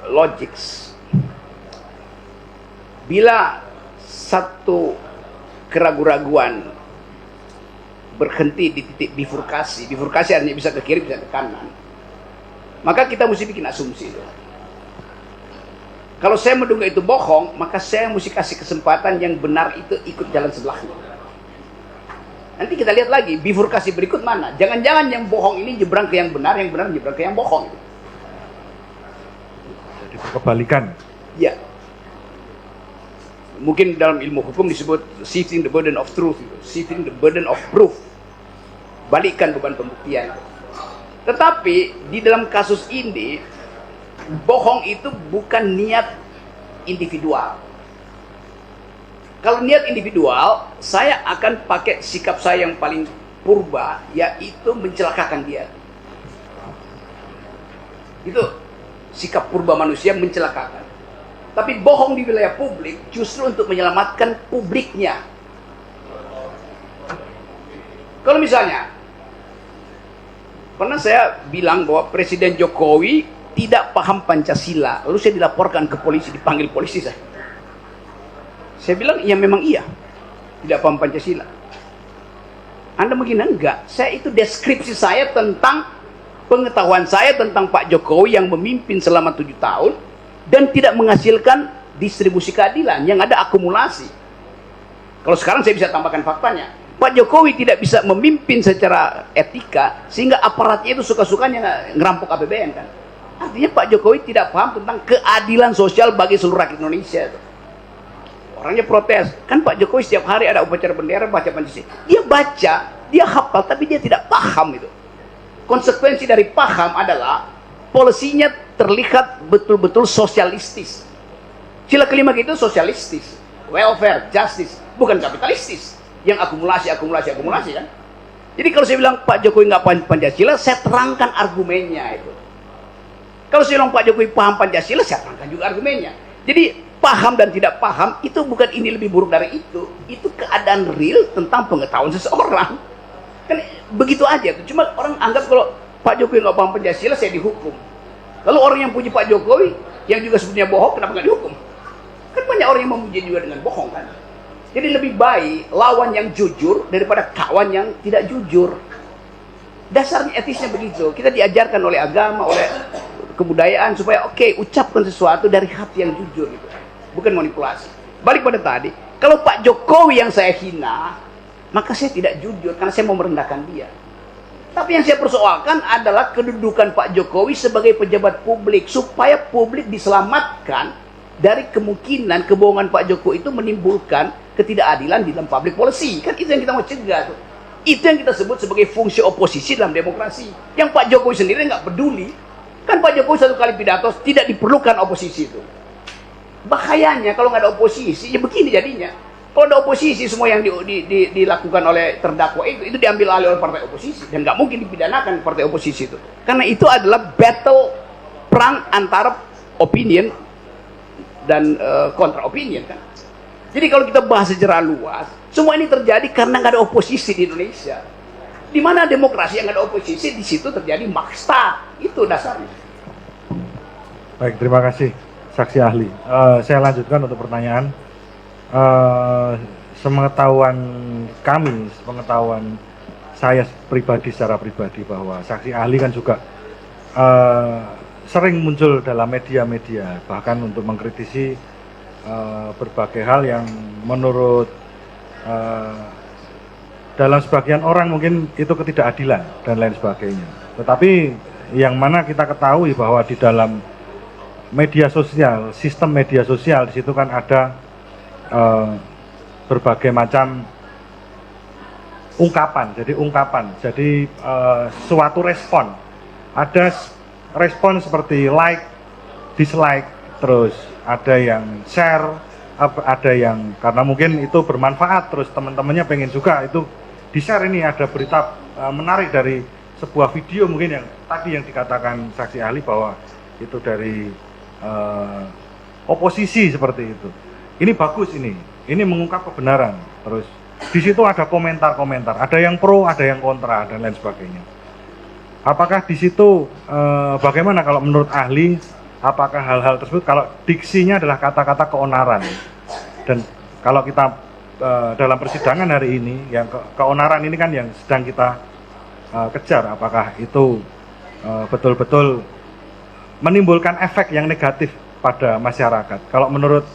logics, bila satu keraguan-raguan berhenti di titik bifurkasi artinya bisa ke kiri, bisa ke kanan, maka kita mesti bikin asumsi itu. Kalau saya menduga itu bohong, maka saya mesti kasih kesempatan yang benar itu ikut jalan sebelahnya. Nanti kita lihat lagi, bifurkasi berikut mana. Jangan-jangan yang bohong ini nyebrang ke yang benar nyebrang ke yang bohong. Jadi kebalikan. Ya. Mungkin dalam ilmu hukum disebut shifting the burden of truth, shifting the burden of proof. Balikkan beban pembuktian. Tetapi di dalam kasus ini, bohong itu bukan niat individual. Kalau niat individual, saya akan pakai sikap saya yang paling purba, yaitu mencelakakan dia. Itu sikap purba manusia mencelakakan. Tapi bohong di wilayah publik justru untuk menyelamatkan publiknya. Kalau misalnya, pernah saya bilang bahwa Presiden Jokowi tidak paham Pancasila, lalu saya dilaporkan ke polisi, dipanggil polisi saya. Saya bilang, iya memang iya, tidak paham Pancasila. Anda mengira enggak? Saya itu deskripsi saya tentang pengetahuan saya tentang Pak Jokowi yang memimpin selama 7 tahun dan tidak menghasilkan distribusi keadilan, yang ada akumulasi. Kalau sekarang saya bisa tambahkan faktanya. Pak Jokowi tidak bisa memimpin secara etika sehingga aparatnya itu suka-sukanya ngerampok APBN kan. Artinya Pak Jokowi tidak paham tentang keadilan sosial bagi seluruh rakyat Indonesia. Orangnya protes. Kan Pak Jokowi setiap hari ada upacara bendera baca Pancasila. Dia baca, dia hafal tapi dia tidak paham itu. Konsekuensi dari paham adalah polisinya terlihat betul-betul sosialistis. Sila kelima itu sosialistis, welfare, justice, bukan kapitalistis. Yang akumulasi kan. Jadi kalau saya bilang Pak Jokowi nggak paham Pancasila, saya terangkan argumennya itu. Kalau saya bilang Pak Jokowi paham Pancasila, saya terangkan juga argumennya. Jadi paham dan tidak paham itu bukan ini lebih buruk dari itu keadaan real tentang pengetahuan seseorang. Kan begitu aja tuh. Cuma orang anggap kalau Pak Jokowi nggak paham Pancasila, saya dihukum. Lalu orang yang puji Pak Jokowi yang juga sebetulnya bohong, kenapa nggak dihukum? Kan banyak orang yang memuji juga dengan bohong kan. Jadi lebih baik lawan yang jujur daripada kawan yang tidak jujur. Dasarnya etisnya begitu. Kita diajarkan oleh agama, oleh kebudayaan supaya ucapkan sesuatu dari hati yang jujur gitu. Bukan manipulasi. Balik pada tadi, kalau Pak Jokowi yang saya hina, maka saya tidak jujur karena saya mau merendahkan dia. Tapi yang saya persoalkan adalah kedudukan Pak Jokowi sebagai pejabat publik supaya publik diselamatkan dari kemungkinan kebohongan Pak Jokowi itu menimbulkan ketidakadilan di dalam public policy. Kan itu yang kita mau cegah tuh. Itu yang kita sebut sebagai fungsi oposisi dalam demokrasi. Yang Pak Jokowi sendiri nggak peduli. Kan Pak Jokowi satu kali pidato tidak diperlukan oposisi itu. Bahayanya kalau nggak ada oposisi, ya begini jadinya. Kalau ada oposisi, semua yang dilakukan oleh terdakwa itu diambil alih oleh partai oposisi. Dan nggak mungkin dipidanakan partai oposisi itu. Karena itu adalah battle, perang antara opinion dan kontra opinion kan. Jadi kalau kita bahas secara luas, semua ini terjadi karena nggak ada oposisi di Indonesia. Di mana demokrasi yang nggak ada oposisi, di situ terjadi maksta. Itu dasarnya. Baik, terima kasih saksi ahli. Saya lanjutkan untuk pertanyaan. Sepengetahuan kami, sepengetahuan saya pribadi secara pribadi bahwa saksi ahli kan juga sering muncul dalam media-media, bahkan untuk mengkritisi berbagai hal yang menurut dalam sebagian orang mungkin itu ketidakadilan dan lain sebagainya. Tetapi yang mana kita ketahui bahwa di dalam media sosial, sistem media sosial di situ kan ada berbagai macam ungkapan. Jadi suatu respon. Ada respon seperti like, dislike, terus ada yang share, ada yang karena mungkin itu bermanfaat, terus teman-temannya pengen juga itu di-share. Ini ada berita menarik dari sebuah video mungkin yang tadi yang dikatakan saksi ahli bahwa itu dari oposisi seperti itu. Ini bagus ini mengungkap kebenaran. Terus di situ ada komentar-komentar, ada yang pro, ada yang kontra dan lain sebagainya. Apakah di situ bagaimana kalau menurut ahli? Apakah hal-hal tersebut kalau diksinya adalah kata-kata keonaran, dan kalau kita dalam persidangan hari ini yang keonaran ini kan yang sedang kita kejar, apakah itu betul-betul menimbulkan efek yang negatif pada masyarakat? Kalau menurut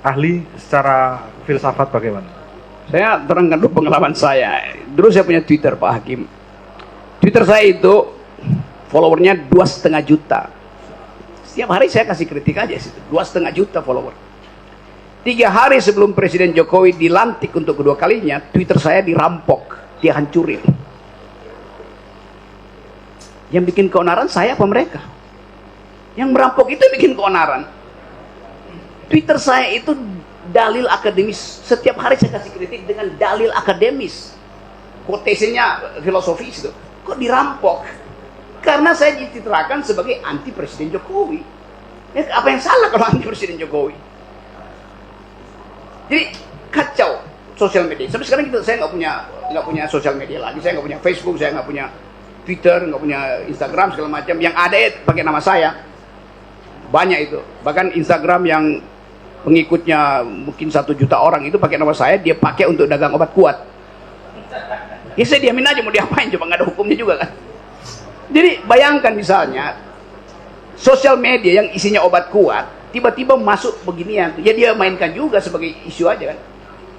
ahli secara filsafat bagaimana? Saya terangkan dulu pengalaman saya. Dulu saya punya Twitter, Pak Hakim. Twitter saya itu followernya 2,5 juta. Setiap hari saya kasih kritik aja situ. 2,5 juta follower. 3 hari sebelum Presiden Jokowi dilantik untuk kedua kalinya, Twitter saya dirampok, dia hancurin. Yang bikin keonaran saya apa mereka? Yang merampok itu bikin keonaran. Twitter saya itu dalil akademis. Setiap hari saya kasih kritik dengan dalil akademis. Quotation-nya filosofis itu. Kok dirampok? Karena saya dicitrakan sebagai anti Presiden Jokowi. Ya, apa yang salah kalau anti Presiden Jokowi? Jadi kacau sosial media. Sampai sekarang saya nggak punya sosial media lagi. Saya nggak punya Facebook, saya nggak punya Twitter, nggak punya Instagram segala macam. Yang ada ya pakai nama saya. Banyak itu. Bahkan Instagram yang pengikutnya mungkin 1 juta orang itu pakai nama saya, dia pakai untuk dagang obat kuat. Ya saya diamin aja, mau diapain, coba nggak ada hukumnya juga kan. Jadi bayangkan misalnya sosial media yang isinya obat kuat tiba-tiba masuk beginian, ya dia mainkan juga sebagai isu aja kan.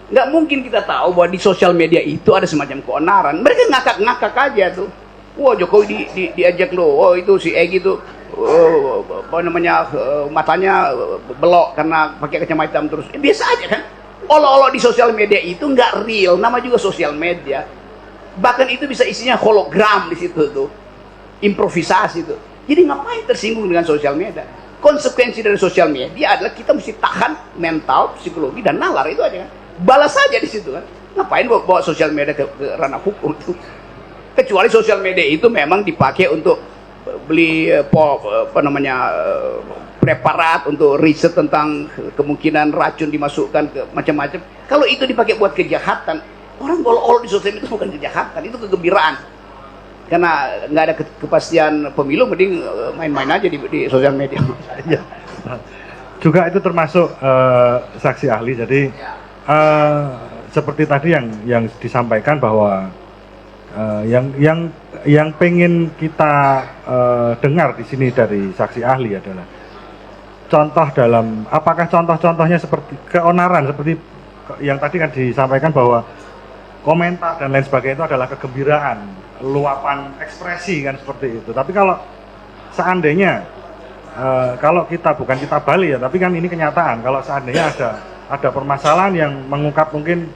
Nggak mungkin kita tahu bahwa di sosial media itu ada semacam keonaran. Mereka ngakak-ngakak aja tuh. Wah, Jokowi diajak lo, oh itu si Egy tuh matanya belok karena pakai kacamata hitam terus. Biasa aja kan. Olo-olo di sosial media itu nggak real, nama juga sosial media. Bahkan itu bisa isinya hologram di situ tuh. Improvisasi itu. Jadi ngapain tersinggung dengan sosial media? Konsekuensi dari sosial media adalah kita mesti tahan mental, psikologi dan nalar itu aja kan. Balas saja di situ kan. Ngapain bawa sosial media ke ranah hukum itu? Kecuali sosial media itu memang dipakai untuk beli preparat untuk riset tentang kemungkinan racun dimasukkan ke macam-macam. Kalau itu dipakai buat kejahatan, orang olo-olo di sosial media itu bukan kejahatan, itu kegembiraan. Karena nggak ada kepastian pemilu, mending main-main aja di sosial media. Iya. Juga itu termasuk saksi ahli. Jadi seperti tadi yang disampaikan bahwa yang pengen kita dengar di sini dari saksi ahli adalah contoh dalam, apakah contoh-contohnya seperti keonaran seperti yang tadi kan disampaikan bahwa komentar dan lain sebagainya itu adalah kegembiraan, luapan ekspresi kan seperti itu. Tapi kalau seandainya kalau kita bukan kita Bali ya, tapi kan ini kenyataan. Kalau seandainya ada permasalahan yang mengungkap mungkin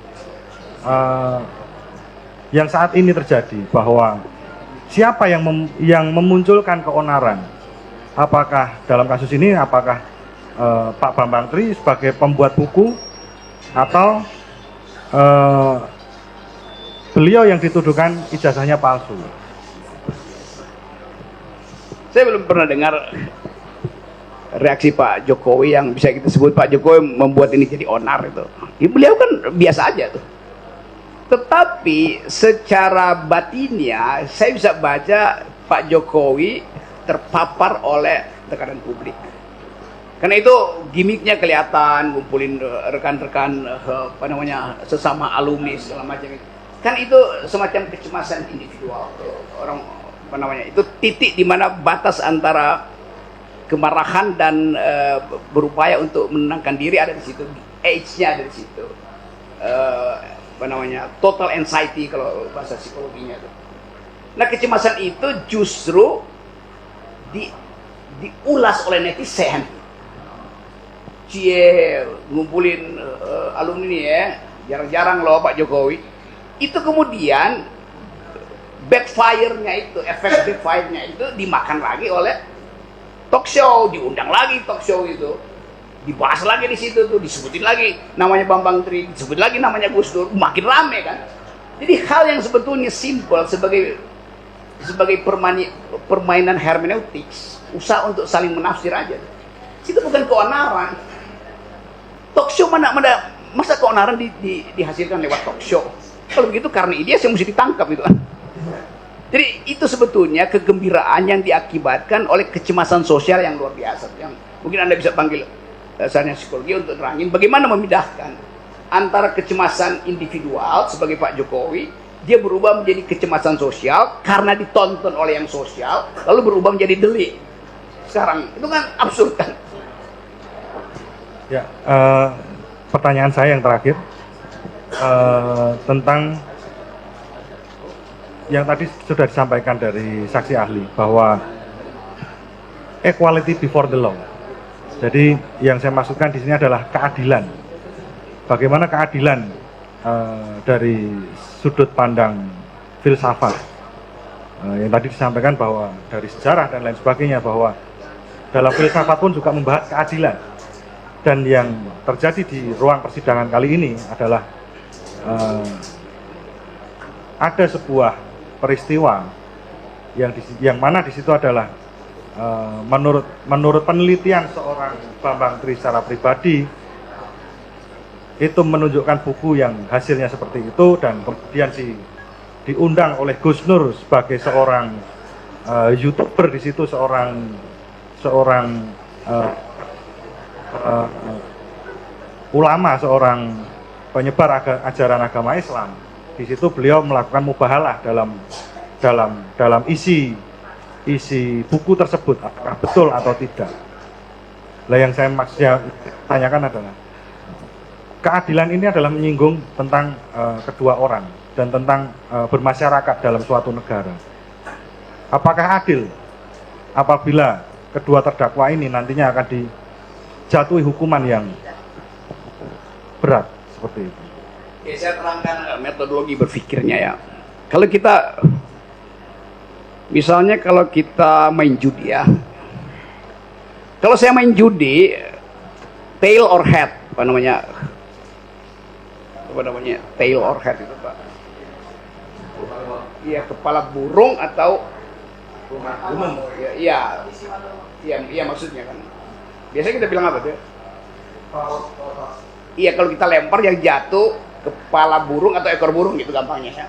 yang saat ini terjadi, bahwa siapa yang memunculkan keonaran, apakah dalam kasus ini apakah Pak Bambang Tri sebagai pembuat buku atau beliau yang dituduhkan ijazahnya palsu? Saya belum pernah dengar reaksi Pak Jokowi yang bisa kita sebut Pak Jokowi membuat ini jadi onar itu. Beliau kan biasa aja tuh. Tetapi secara batinnya saya bisa baca Pak Jokowi terpapar oleh tekanan publik. Karena itu gimmicknya kelihatan, ngumpulin rekan-rekan sesama alumni segala macam itu. Kan itu semacam kecemasan individual, orang itu titik di mana batas antara kemarahan dan berupaya untuk menenangkan diri ada di situ, age-nya ada di situ, total anxiety kalau bahasa psikologinya itu. Nah, kecemasan itu justru diulas oleh netizen. Cie ngumpulin alumni ya, jarang-jarang loh Pak Jokowi. Itu kemudian backfire-nya itu, efek backfire-nya itu dimakan lagi oleh talk show, diundang lagi talk show itu, dibahas lagi di situ tuh, disebutin lagi namanya Bambang Tri, disebut lagi namanya Gus Dur, makin rame kan. Jadi hal yang sebetulnya simple sebagai permainan hermeneutics, usaha untuk saling menafsir aja, itu bukan keonaran. Talk show mana masa keonaran dihasilkan lewat talk show? Kalau begitu karena dia yang mesti ditangkap itu kan. Jadi itu sebetulnya kegembiraan yang diakibatkan oleh kecemasan sosial yang luar biasa. Yang mungkin Anda bisa panggil sarjana psikologi untuk terangin bagaimana memindahkan antara kecemasan individual sebagai Pak Jokowi, dia berubah menjadi kecemasan sosial karena ditonton oleh yang sosial, lalu berubah menjadi delik. Sekarang itu kan absurd kan. Ya, pertanyaan saya yang terakhir. Tentang yang tadi sudah disampaikan dari saksi ahli bahwa equality before the law. Jadi yang saya maksudkan di sini adalah keadilan. Bagaimana keadilan dari sudut pandang filsafat yang tadi disampaikan bahwa dari sejarah dan lain sebagainya, bahwa dalam filsafat pun juga membahas keadilan. Dan yang terjadi di ruang persidangan kali ini adalah ada sebuah peristiwa yang mana di situ adalah menurut penelitian seorang Bambang Tri secara pribadi itu menunjukkan buku yang hasilnya seperti itu, dan kemudian diundang oleh Gus Nur sebagai seorang YouTuber di situ, seorang ulama, seorang penyebar ajaran agama Islam. Di situ beliau melakukan mubahalah dalam isi buku tersebut, apakah betul atau tidak. Lah yang saya maksudnya tanyakan adalah, keadilan ini adalah menyinggung tentang kedua orang dan tentang bermasyarakat dalam suatu negara. Apakah adil apabila kedua terdakwa ini nantinya akan dijatuhi hukuman yang berat seperti itu? Ya, saya terangkan metodologi berpikirnya ya. Kalau kita, misalnya kalau kita main judi ya, kalau saya main judi, tail or head, apa namanya, tail or head itu Pak? Iya, kepala burung atau umum? Iya, iya maksudnya kan. Biasanya kita bilang apa tuh? Iya, kalau kita lempar yang jatuh kepala burung atau ekor burung gitu gampangnya ya.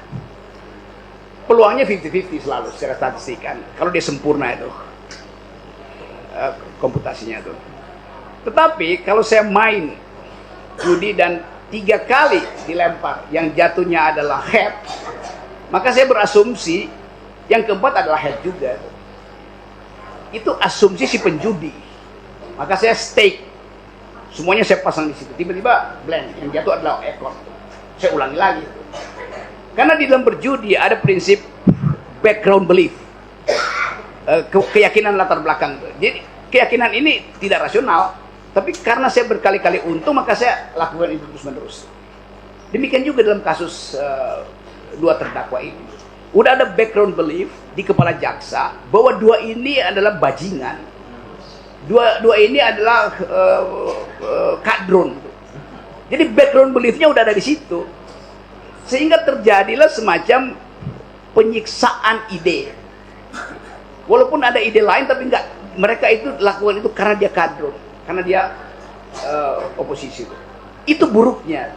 Peluangnya 50-50 selalu secara statistik kan. Kalau dia sempurna itu komputasinya tuh. Tetapi kalau saya main judi dan 3 kali dilempar yang jatuhnya adalah head, maka saya berasumsi yang keempat adalah head juga. Itu asumsi si penjudi. Maka saya stake, semuanya saya pasang di situ. Tiba-tiba blank, yang jatuh adalah ekor. Saya ulangi lagi. Karena di dalam berjudi ada prinsip background belief, keyakinan latar belakang. Jadi keyakinan ini tidak rasional, tapi karena saya berkali-kali untung, maka saya lakukan itu terus-menerus. Demikian juga dalam kasus dua terdakwa ini. Udah ada background belief di kepala jaksa bahwa dua ini adalah bajingan, dua ini adalah kadron. Jadi background beliefnya udah ada di situ, sehingga terjadilah semacam penyiksaan ide. Walaupun ada ide lain, tapi enggak, mereka itu lakukan itu karena dia kadron, karena dia oposisi. Itu buruknya.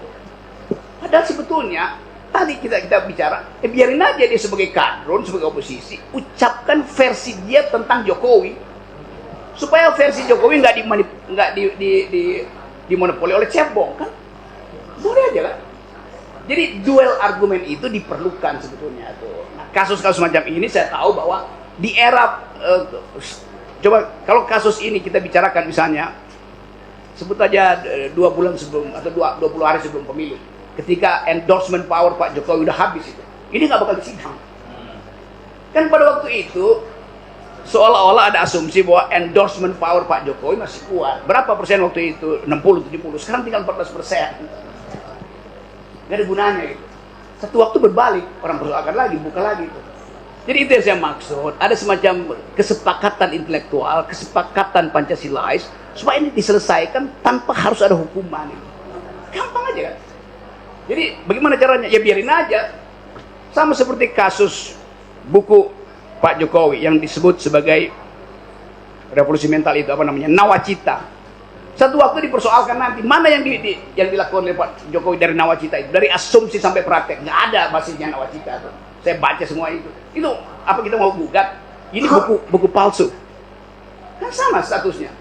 Padahal sebetulnya tadi kita bicara, biarin aja dia sebagai kadron, sebagai oposisi, ucapkan versi dia tentang Jokowi, supaya versi Jokowi nggak dimonopoli oleh cebong kan, boleh aja kan. Jadi duel argumen itu diperlukan sebetulnya tuh. Nah, kasus-kasus macam ini saya tahu bahwa di era coba kalau kasus ini kita bicarakan misalnya, sebut aja 2 bulan sebelum atau 20 hari sebelum pemilu, ketika endorsement power Pak Jokowi udah habis itu, ini nggak bakal disidang. Kan pada waktu itu seolah-olah ada asumsi bahwa endorsement power Pak Jokowi masih kuat. Berapa persen waktu itu? 60-70. Sekarang tinggal 14%. Gak ada gunanya gitu. Satu waktu berbalik, orang persoalkan lagi, buka lagi itu. Jadi itu yang saya maksud. Ada semacam kesepakatan intelektual, kesepakatan Pancasilais, supaya ini diselesaikan tanpa harus ada hukuman. Gampang aja kan. Jadi bagaimana caranya? Ya biarin aja. Sama seperti kasus buku Pak Jokowi yang disebut sebagai revolusi mental itu, apa namanya, Nawacita. Satu waktu dipersoalkan nanti mana yang dilakukan oleh Pak Jokowi dari Nawacita itu, dari asumsi sampai praktek, nggak ada basisnya Nawacita itu. Saya baca semua itu. Itu apa kita mau gugat? Ini buku palsu. Kan sama statusnya.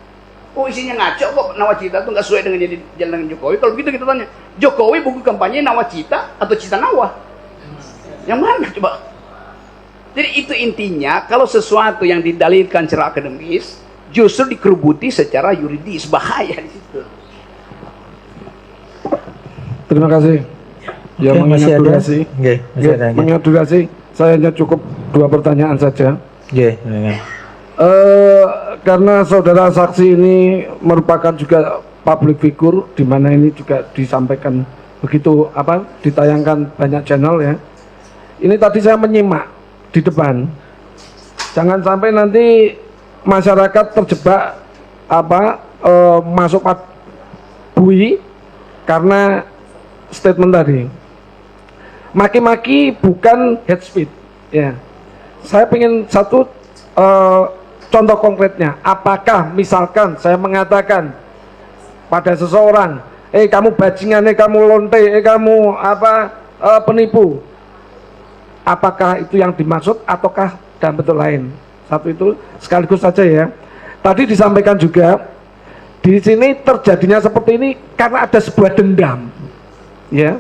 Oh isinya ngaco kok, Nawacita itu nggak sesuai dengan jadi jalan Jokowi. Kalau begitu kita tanya, Jokowi buku kampanye Nawacita atau Cita Nawa? Yang mana coba? Jadi itu intinya, kalau sesuatu yang didalilkan secara akademis justru dikerubuti secara yuridis, bahaya di situ. Terima kasih. Ya, Oke, mengingat masih ada? durasi. Oke, masih ada. Mengingat durasi, saya hanya cukup 2 pertanyaan saja. Oke, Karena saudara saksi ini merupakan juga public figure, di mana ini juga disampaikan begitu ditayangkan banyak channel ya. Ini tadi saya menyimak di depan, jangan sampai nanti masyarakat terjebak masuk bui karena statement tadi. Maki-maki bukan hate speech ya. saya ingin satu contoh konkretnya. Apakah misalkan saya mengatakan pada seseorang, kamu bajingan, kamu lonte, kamu penipu, apakah itu yang dimaksud ataukah dalam bentuk lain? Satu itu sekaligus saja ya. Tadi disampaikan juga di sini terjadinya seperti ini karena ada sebuah dendam, ya.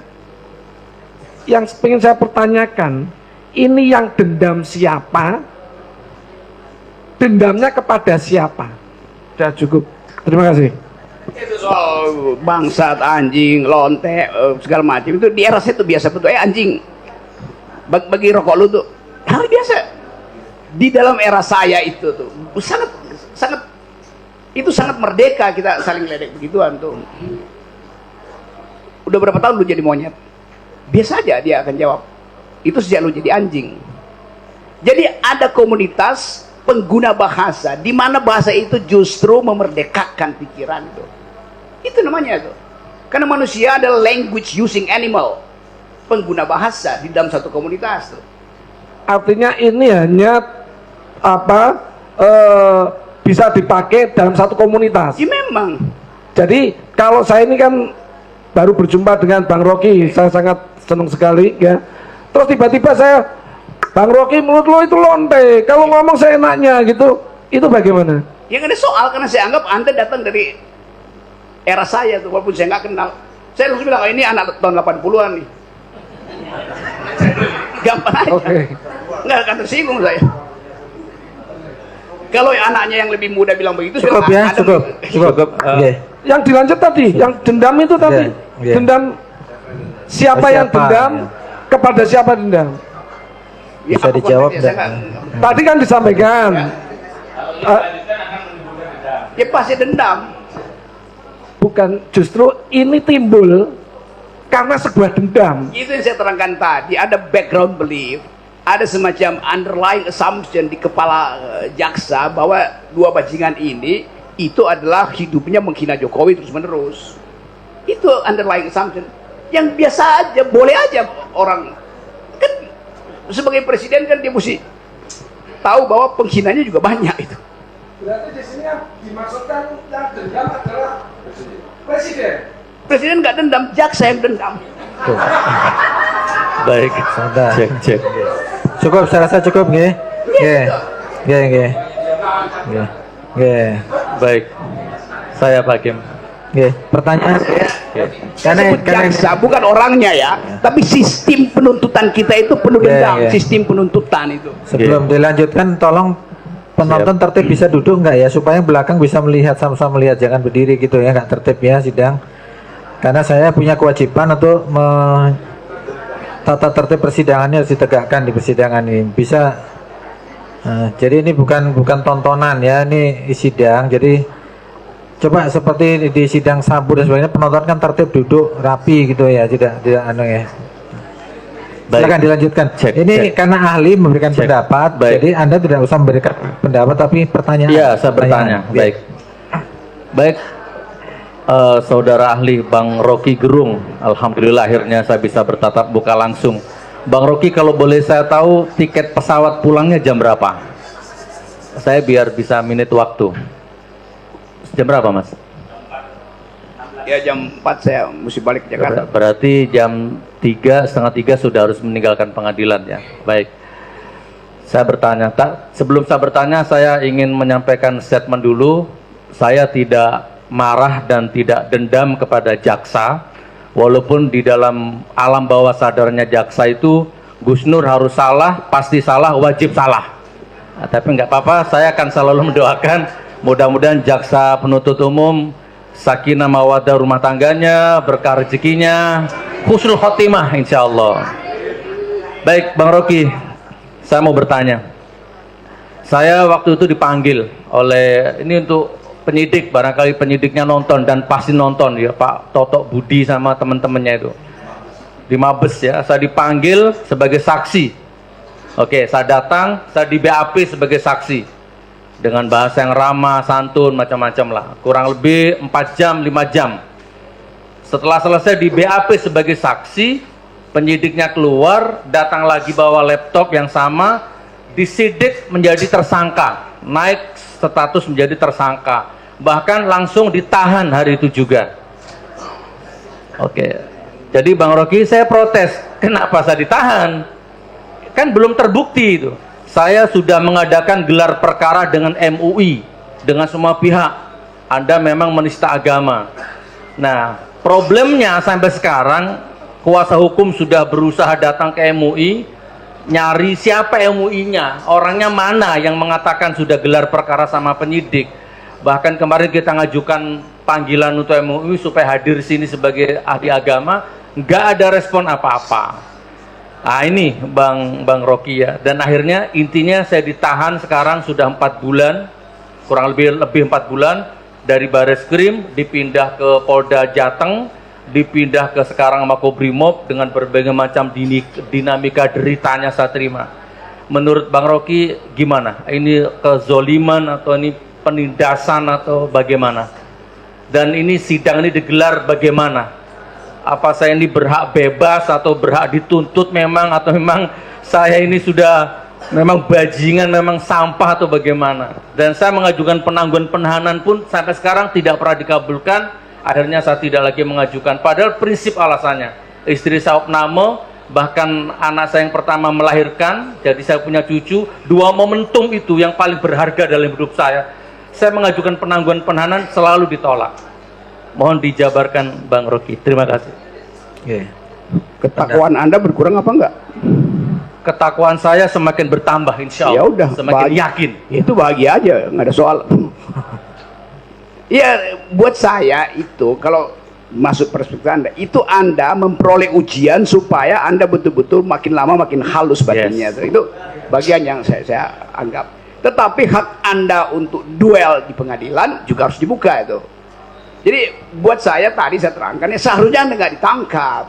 Yang ingin saya pertanyakan, ini yang dendam siapa? Dendamnya kepada siapa? Sudah cukup. Terima kasih. Itu soal bangsat, anjing, lonte, segala macam itu di era saya itu biasa betul. Anjing, bagi rokok lu tuh hal biasa. Di dalam era saya itu tuh sangat merdeka kita saling ledek begituan tuh. Udah berapa tahun lu jadi monyet? Biasa aja dia akan jawab. Itu sejak lu jadi anjing. Jadi ada komunitas pengguna bahasa di mana bahasa itu justru memerdekakan pikiran itu. Itu namanya itu. Karena manusia adalah language using animal. Pengguna bahasa di dalam satu komunitas tuh. Artinya ini hanya bisa dipakai dalam satu komunitas. Ya memang. Jadi kalau saya ini kan baru berjumpa dengan Bang Rocky, saya sangat senang sekali ya. Terus tiba-tiba saya, Bang Rocky menurut lo itu lonte, kalau ngomong seenaknya gitu, itu bagaimana? Yang ada soal karena saya anggap Anda datang dari era saya tuh, walaupun saya nggak kenal. Saya langsung bilang, ini anak tahun 80-an nih. Gampang aja. Oke. Nggak akan tersinggung saya. Kalau anaknya yang lebih muda bilang begitu, Cukup ya, cukup. Yang dilanjut tadi, yang dendam itu tadi, dendam siapa yang dendam, kepada siapa dendam? Bisa dijawab Tadi kan disampaikan. Ya pasti dendam. Bukan, justru ini timbul karena sebuah dendam. Itu yang saya terangkan tadi, ada background belief, ada semacam underlying assumption di kepala jaksa bahwa dua bajingan ini itu adalah hidupnya menghina Jokowi terus menerus. Itu underlying assumption yang biasa aja, boleh aja orang kan sebagai presiden kan dia mesti tahu bahwa penghinanya juga banyak itu. Berarti di sini yang dimaksudkan yang dendam adalah presiden. Presiden nggak dendam, jaksa yang dendam. Baik. Cek. Cukup, saya rasa cukup nggih. Nggih. Baik. Saya Pak Hakim. Nggih, pertanyaan Karena jaksa bukan orangnya ya, tapi sistem penuntutan kita itu penuh dendam. Sistem penuntutan itu. sebelum dilanjutkan tolong penonton tertib bisa duduk nggak ya supaya belakang bisa melihat sama-sama melihat, jangan berdiri gitu ya, nggak tertib ya sidang. Karena saya punya kewajiban untuk tata tertib persidangannya harus ditegakkan di persidangan ini. Bisa jadi ini bukan tontonan ya, ini sidang. Jadi coba seperti di sidang sabu dan sebagainya, penonton kan tertib duduk rapi gitu ya, tidak anu ya. Silakan dilanjutkan. Ini karena ahli memberikan pendapat, jadi Anda tidak usah memberikan pendapat tapi pertanyaan. Iya, saya bertanya. Baik. Saudara ahli Bang Rocky Gerung, alhamdulillah akhirnya saya bisa bertatap muka langsung. Bang Rocky, kalau boleh saya tahu tiket pesawat pulangnya jam berapa? Saya biar bisa minit waktu. Jam berapa, Mas? Ya jam 4 saya mesti balik ke Jakarta. Berarti jam 3, setengah 3 sudah harus meninggalkan pengadilan ya. Baik. Saya bertanya, sebelum saya bertanya saya ingin menyampaikan statement dulu. Saya tidak marah dan tidak dendam kepada jaksa, walaupun di dalam alam bawah sadarnya jaksa itu Gus Nur harus salah, pasti salah, wajib salah. Tapi nggak apa-apa, saya akan selalu mendoakan mudah-mudahan jaksa penuntut umum sakinah mawaddah rumah tangganya, berkah rezekinya, husnul khotimah insya Allah. Baik Bang Rocky, saya mau bertanya. Saya waktu itu dipanggil oleh, ini untuk penyidik, barangkali penyidiknya nonton dan pasti nonton ya, Pak Toto Budi sama teman-temannya itu di Mabes ya. Saya dipanggil sebagai saksi. Oke, saya datang, saya di BAP sebagai saksi dengan bahasa yang ramah, santun, macam-macam lah. Kurang lebih 4 jam, 5 jam. Setelah selesai di BAP sebagai saksi, penyidiknya keluar, datang lagi bawa laptop yang sama, disidik menjadi tersangka, naik status menjadi tersangka, bahkan langsung ditahan hari itu juga. Oke, jadi Bang Rocky, saya protes, kenapa saya ditahan? Kan belum terbukti itu. Saya sudah mengadakan gelar perkara dengan MUI, dengan semua pihak. Anda memang menista agama. Nah, problemnya sampai sekarang, kuasa hukum sudah berusaha datang ke MUI, nyari siapa MUI-nya, orangnya mana yang mengatakan sudah gelar perkara sama penyidik. Bahkan kemarin kita ngajukan panggilan untuk MUI supaya hadir sini sebagai ahli agama, nggak ada respon apa-apa. Nah ini Bang Rocky ya, dan akhirnya intinya saya ditahan sekarang sudah 4 bulan, kurang lebih 4 bulan, dari Bareskrim dipindah ke Polda Jateng, dipindah ke sekarang Makobrimob dengan berbagai macam dinamika deritanya saya terima. Menurut Bang Rocky gimana? Ini kezoliman atau ini penindasan atau bagaimana? Dan ini sidang ini digelar bagaimana? Apa saya ini berhak bebas atau berhak dituntut memang, atau memang saya ini sudah memang bajingan, memang sampah atau bagaimana? Dan saya mengajukan penangguhan penahanan pun sampai sekarang tidak pernah dikabulkan. Akhirnya saya tidak lagi mengajukan, padahal prinsip alasannya istri saya opname, bahkan anak saya yang pertama melahirkan, jadi saya punya cucu. 2 momentum itu yang paling berharga dalam hidup saya mengajukan penangguhan penahanan selalu ditolak. Mohon dijabarkan Bang Rocky. Terima kasih. Oke. Ketakwaan Anda berkurang apa enggak? Ketakwaan saya semakin bertambah, insya Allah. Ya udah, semakin yakin. Itu bahagia aja, nggak ada soal. Ya, buat saya itu kalau masuk perspektif Anda, itu Anda memperoleh ujian supaya Anda betul-betul makin lama makin halus batinnya. Yes. Itu bagian yang saya anggap. Tetapi hak Anda untuk duel di pengadilan juga harus dibuka itu. Jadi buat saya tadi saya terangkan, ya seharusnya Anda nggak ditangkap.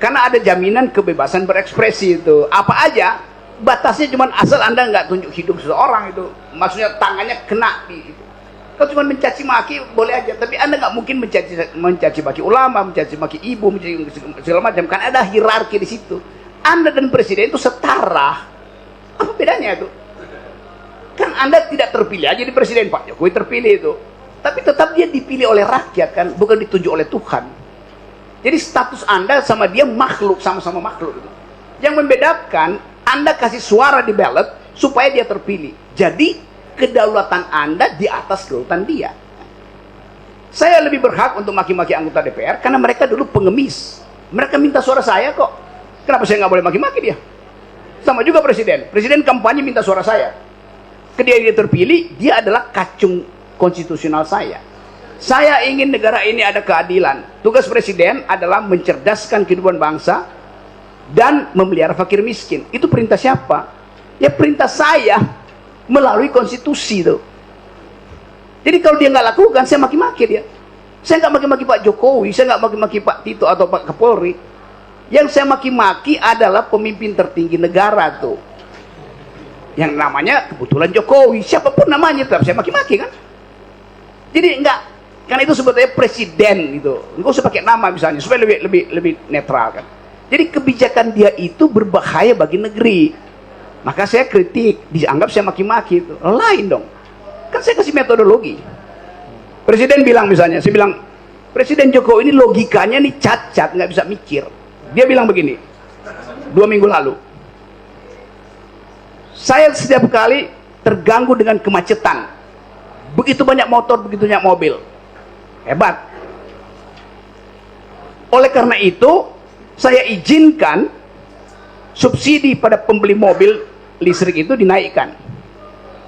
Karena ada jaminan kebebasan berekspresi itu. Apa aja, batasnya cuma asal Anda nggak tunjuk hidup seseorang itu. Maksudnya tangannya kena di itu. Kalau cuma mencaci maki boleh aja, tapi Anda nggak mungkin mencaci maki ulama, mencaci maki ibu, mencaci segala macam. Kan ada hierarki di situ. Anda dan presiden itu setara. Apa bedanya itu? Kan Anda tidak terpilih aja di presiden, Pak Jokowi terpilih itu. Tapi tetap dia dipilih oleh rakyat kan, bukan ditunjuk oleh Tuhan. Jadi status Anda sama dia makhluk, sama-sama makhluk itu. Yang membedakan, Anda kasih suara di ballot supaya dia terpilih. Jadi kedaulatan Anda di atas kedaulatan dia. Saya lebih berhak untuk maki-maki anggota DPR karena mereka dulu pengemis. Mereka minta suara saya kok. Kenapa saya nggak boleh maki-maki dia? Sama juga presiden. Presiden kampanye minta suara saya. Ketika dia terpilih, dia adalah kacung konstitusional saya. Saya ingin negara ini ada keadilan. Tugas presiden adalah mencerdaskan kehidupan bangsa dan memelihara fakir miskin. Itu perintah siapa? Ya perintah saya melalui konstitusi itu. Jadi kalau dia nggak lakukan, saya maki-maki dia. Saya nggak maki-maki Pak Jokowi, saya nggak maki-maki Pak Tito atau Pak Kapolri. Yang saya maki-maki adalah pemimpin tertinggi negara tuh. Yang namanya kebetulan Jokowi, siapapun namanya tetap saya maki-maki kan. Jadi enggak, karena itu sebetulnya presiden gitu. Enggak usah pakai nama misalnya supaya lebih netral kan. Jadi kebijakan dia itu berbahaya bagi negeri. Maka saya kritik, dianggap saya maki-maki itu. Lain dong. Kan saya kasih metodologi. Presiden bilang misalnya, saya bilang, Presiden Jokowi ini logikanya nih cacat, nggak bisa mikir. Dia bilang begini, 2 minggu lalu, saya setiap kali terganggu dengan kemacetan. Begitu banyak motor, begitu banyak mobil. Hebat. Oleh karena itu, saya izinkan subsidi pada pembeli mobil listrik itu dinaikkan.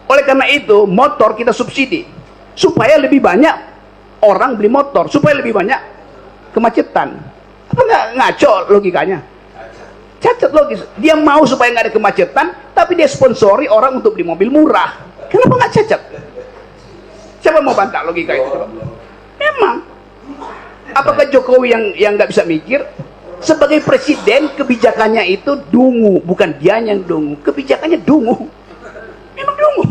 Oleh karena itu, motor kita subsidi supaya lebih banyak orang beli motor, supaya lebih banyak kemacetan. Apa nggak ngaco logikanya? Cacat logis. Dia mau supaya nggak ada kemacetan, tapi dia sponsori orang untuk beli mobil murah. Kenapa nggak cacat? Siapa mau bantah logika itu? Memang. Apakah Jokowi yang nggak bisa mikir? Sebagai presiden, kebijakannya itu dungu, bukan dia yang dungu. Kebijakannya dungu. Memang dungu.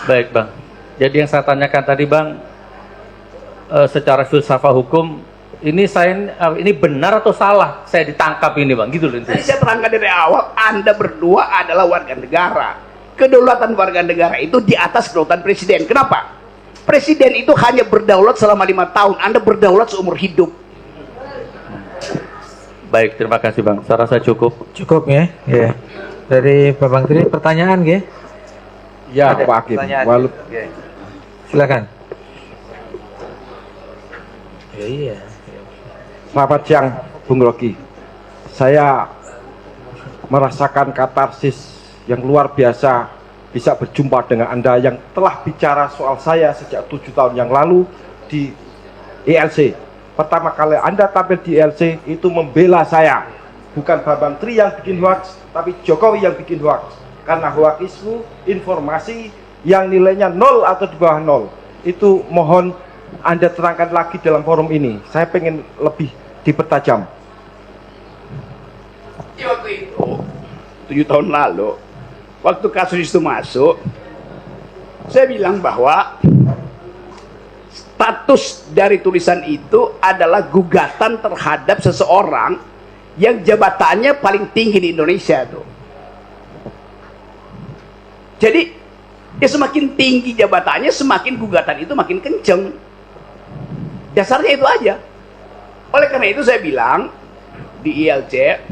Baik Bang. Jadi yang saya tanyakan tadi Bang, secara filsafat hukum, ini benar atau salah saya ditangkap ini bang, gitu loh. Tadi saya terangkan dari awal, Anda berdua adalah warga negara. Kedaulatan warga negara itu di atas kedaulatan presiden. Kenapa? Presiden itu hanya berdaulat selama 5 tahun, Anda berdaulat seumur hidup. Baik, terima kasih bang. Saya rasa cukup. Cukup ya. Ya. Dari Bapak Tri pertanyaan ya? Ya, Ada Pak Hakim. pertanyaan. Walaupun Silakan. Ya, iya. selamat siang, Bung Rocky. Saya merasakan katarsis yang luar biasa bisa berjumpa dengan Anda yang telah bicara soal saya sejak 7 tahun yang lalu di ILC. Pertama kali Anda tampil di ILC itu membela saya. Bukan Bambang Tri yang bikin hoax, tapi Jokowi yang bikin hoax. Karena hoax itu informasi yang nilainya 0 atau di bawah 0. Itu mohon Anda terangkan lagi dalam forum ini. Saya pengen lebih dipertajam. Waktu itu 7 tahun lalu, waktu kasus itu masuk, saya bilang bahwa status dari tulisan itu adalah gugatan terhadap seseorang yang jabatannya paling tinggi di Indonesia tuh. Jadi ya semakin tinggi jabatannya, semakin gugatan itu makin kenceng. Dasarnya itu aja. Oleh karena itu saya bilang di ILC,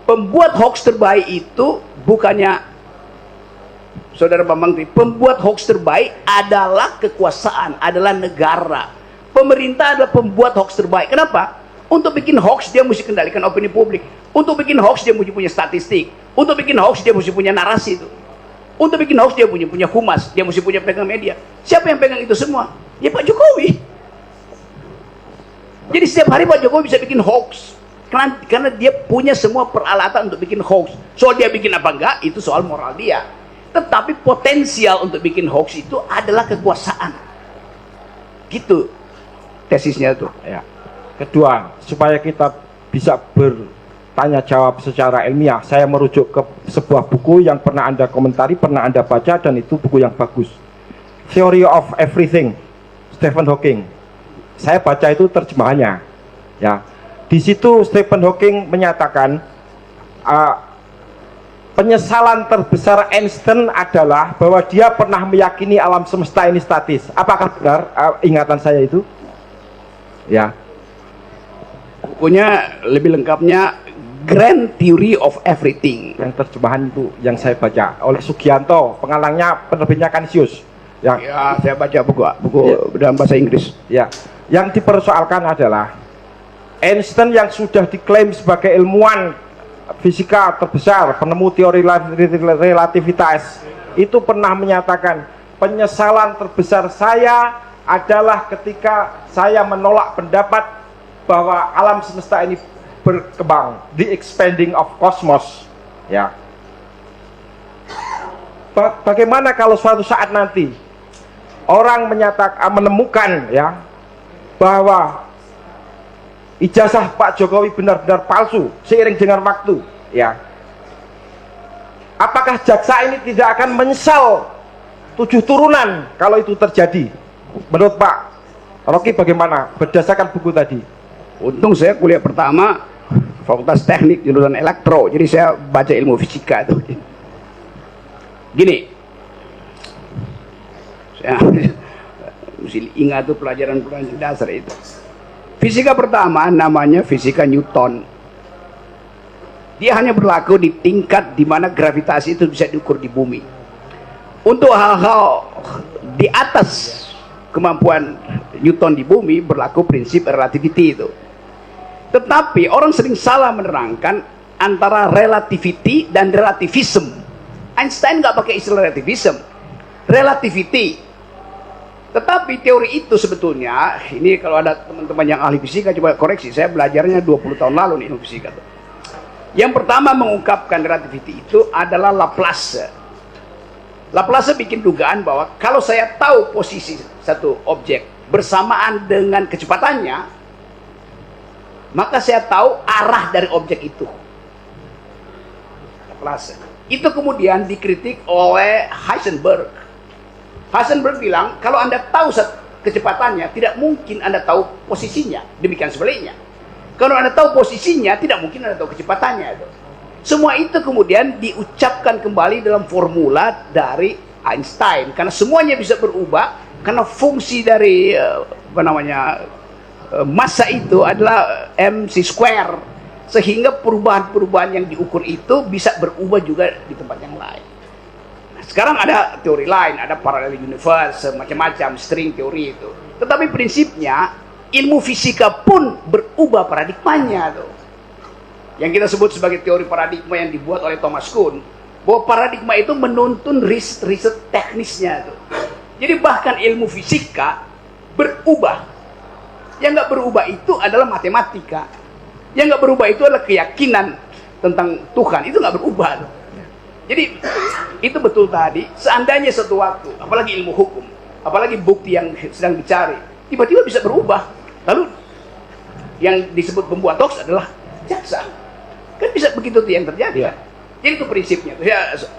pembuat hoax terbaik itu bukannya Saudara Bambang Tri, pembuat hoax terbaik adalah kekuasaan, adalah negara. Pemerintah adalah pembuat hoax terbaik. Kenapa? Untuk bikin hoax dia mesti kendalikan opini publik. Untuk bikin hoax dia mesti punya statistik. Untuk bikin hoax dia mesti punya narasi itu. Untuk bikin hoax dia punya humas, dia mesti punya pegang media. Siapa yang pegang itu semua? Ya Pak Jokowi. Jadi setiap hari Pak Jokowi bisa bikin hoax. Karena dia punya semua peralatan untuk bikin hoax. Soal dia bikin apa enggak, itu soal moral dia. Tetapi potensial untuk bikin hoax itu adalah kekuasaan. Gitu tesisnya tuh. Ya. Kedua, supaya kita bisa bertanya jawab secara ilmiah, saya merujuk ke sebuah buku yang pernah Anda komentari, pernah Anda baca, dan itu buku yang bagus. Theory of Everything, Stephen Hawking. Saya baca itu terjemahannya. Ya, di situ Stephen Hawking menyatakan penyesalan terbesar Einstein adalah bahwa dia pernah meyakini alam semesta ini statis. Apakah benar ingatan saya itu? Ya. Bukunya lebih lengkapnya Grand Theory of Everything. Yang terjemahan itu yang saya baca oleh Sugianto, pengalangnya penerbitnya Kanisius. Ya, saya baca buku dalam bahasa Inggris. Ya, yang dipersoalkan adalah Einstein yang sudah diklaim sebagai ilmuwan fisika terbesar, penemu teori relativitas, itu pernah menyatakan penyesalan terbesar saya adalah ketika saya menolak pendapat bahwa alam semesta ini berkembang, the expanding of cosmos. Ya. Bagaimana kalau suatu saat nanti orang menemukan ya bahwa ijazah Pak Jokowi benar-benar palsu seiring dengan waktu, ya. Apakah jaksa ini tidak akan menyesal 7 turunan kalau itu terjadi? Menurut Pak Rocky bagaimana berdasarkan buku tadi? Untung saya kuliah pertama Fakultas Teknik jurusan elektro, jadi saya baca ilmu fisika tuh. Gini, saya mesti ingat tuh pelajaran-pelajaran dasar itu. Fisika pertama namanya fisika Newton. Dia hanya berlaku di tingkat di mana gravitasi itu bisa diukur di bumi. Untuk hal-hal di atas kemampuan Newton di bumi berlaku prinsip relativity itu. Tetapi orang sering salah menerangkan antara relativity dan relativism. Einstein nggak pakai istilah relativism, relativity. Tetapi teori itu sebetulnya, ini kalau ada teman-teman yang ahli fisika coba koreksi, saya belajarnya 20 tahun lalu nih ilmu fisika tuh. Yang pertama mengungkapkan relativity itu adalah Laplace. Laplace bikin dugaan bahwa kalau saya tahu posisi satu objek bersamaan dengan kecepatannya, maka saya tahu arah dari objek itu. Laplace. Itu kemudian dikritik oleh Heisenberg. Heisenberg bilang, kalau Anda tahu kecepatannya, tidak mungkin Anda tahu posisinya. Demikian sebaliknya. Kalau Anda tahu posisinya, tidak mungkin Anda tahu kecepatannya. Semua itu kemudian diucapkan kembali dalam formula dari Einstein. Karena semuanya bisa berubah, karena fungsi dari massa itu adalah mc². Sehingga perubahan-perubahan yang diukur itu bisa berubah juga di tempat yang lain. Nah, sekarang ada teori lain, ada parallel universe, macam-macam string teori itu. Tetapi prinsipnya ilmu fisika pun berubah paradigmanya tuh. Yang kita sebut sebagai teori paradigma yang dibuat oleh Thomas Kuhn, bahwa paradigma itu menuntun riset teknisnya tuh. Jadi bahkan ilmu fisika berubah. Yang nggak berubah itu adalah matematika. Yang nggak berubah itu adalah keyakinan tentang Tuhan. Itu nggak berubah. Jadi itu betul tadi. Seandainya suatu waktu, apalagi ilmu hukum, apalagi bukti yang sedang dicari, tiba-tiba bisa berubah. Lalu yang disebut pembuat hoax adalah jaksa. Kan bisa begitu tuh yang terjadi. Jadi itu prinsipnya.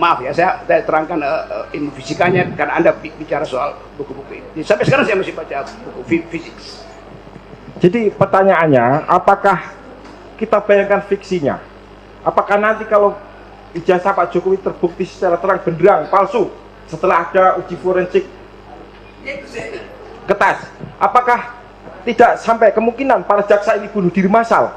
Maaf ya, saya terangkan ilmu fisikanya karena Anda bicara soal buku-buku ini. Sampai sekarang saya masih baca buku fisik. Jadi pertanyaannya, apakah kita bayangkan fiksinya? Apakah nanti kalau ijazah Pak Jokowi terbukti secara terang benderang palsu setelah ada uji forensik kertas, apakah tidak sampai kemungkinan para jaksa ini bunuh diri massal?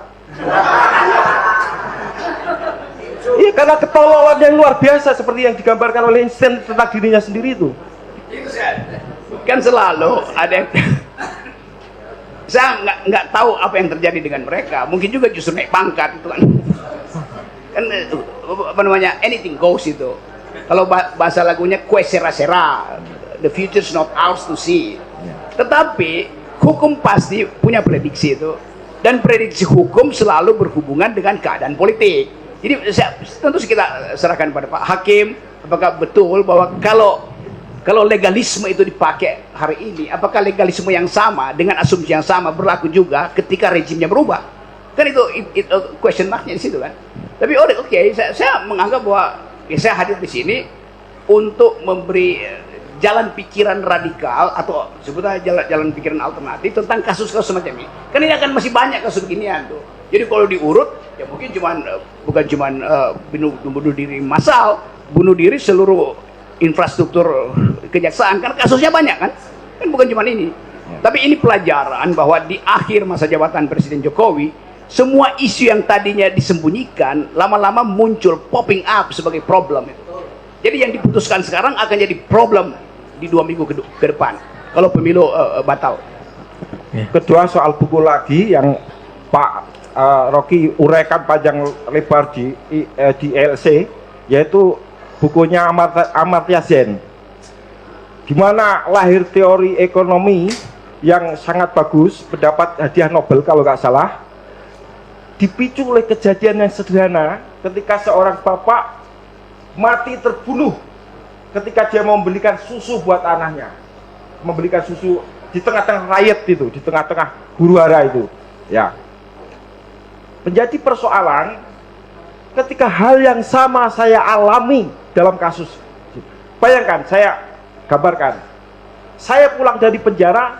Iya, karena ketololan yang luar biasa seperti yang digambarkan oleh Einstein tentang dirinya sendiri itu. Kan selalu ada yang saya nggak tahu apa yang terjadi dengan mereka. Mungkin juga justru naik pangkat itu kan. Kan anything goes itu. Kalau bahasa lagunya kue sera-sera, the future's not ours to see. Tetapi hukum pasti punya prediksi itu, dan prediksi hukum selalu berhubungan dengan keadaan politik. Jadi tentu kita serahkan pada Pak Hakim, apakah betul bahwa kalau legalisme itu dipakai hari ini, apakah legalisme yang sama dengan asumsi yang sama berlaku juga ketika rejimnya berubah? Kan itu question marknya di situ kan. Tapi oke, saya menganggap bahwa saya hadir di sini untuk memberi jalan pikiran radikal atau sebutnya jalan pikiran alternatif tentang kasus-kasus semacam ini. Kan ini akan masih banyak kasus beginian tuh. Jadi kalau diurut, ya mungkin bukan cuman bunuh diri massal, bunuh diri seluruh infrastruktur kejaksaan, kan kasusnya banyak kan bukan cuma ini. Tapi ini pelajaran bahwa di akhir masa jabatan Presiden Jokowi, semua isu yang tadinya disembunyikan lama-lama muncul, popping up sebagai problem itu. Jadi yang diputuskan sekarang akan jadi problem di 2 minggu ke depan kalau pemilu batal. Kedua, soal buku lagi yang Pak Rocky uraikan panjang lebar di LC, yaitu bukunya Amartya Sen, di mana lahir teori ekonomi yang sangat bagus, mendapat hadiah Nobel kalau nggak salah, dipicu oleh kejadian yang sederhana ketika seorang bapak mati terbunuh ketika dia mau membelikan susu buat anaknya, membelikan susu di tengah-tengah rakyat itu, di tengah-tengah huru hara itu, ya. Menjadi persoalan ketika hal yang sama saya alami dalam kasus. Bayangkan, saya gambarkan, saya pulang dari penjara,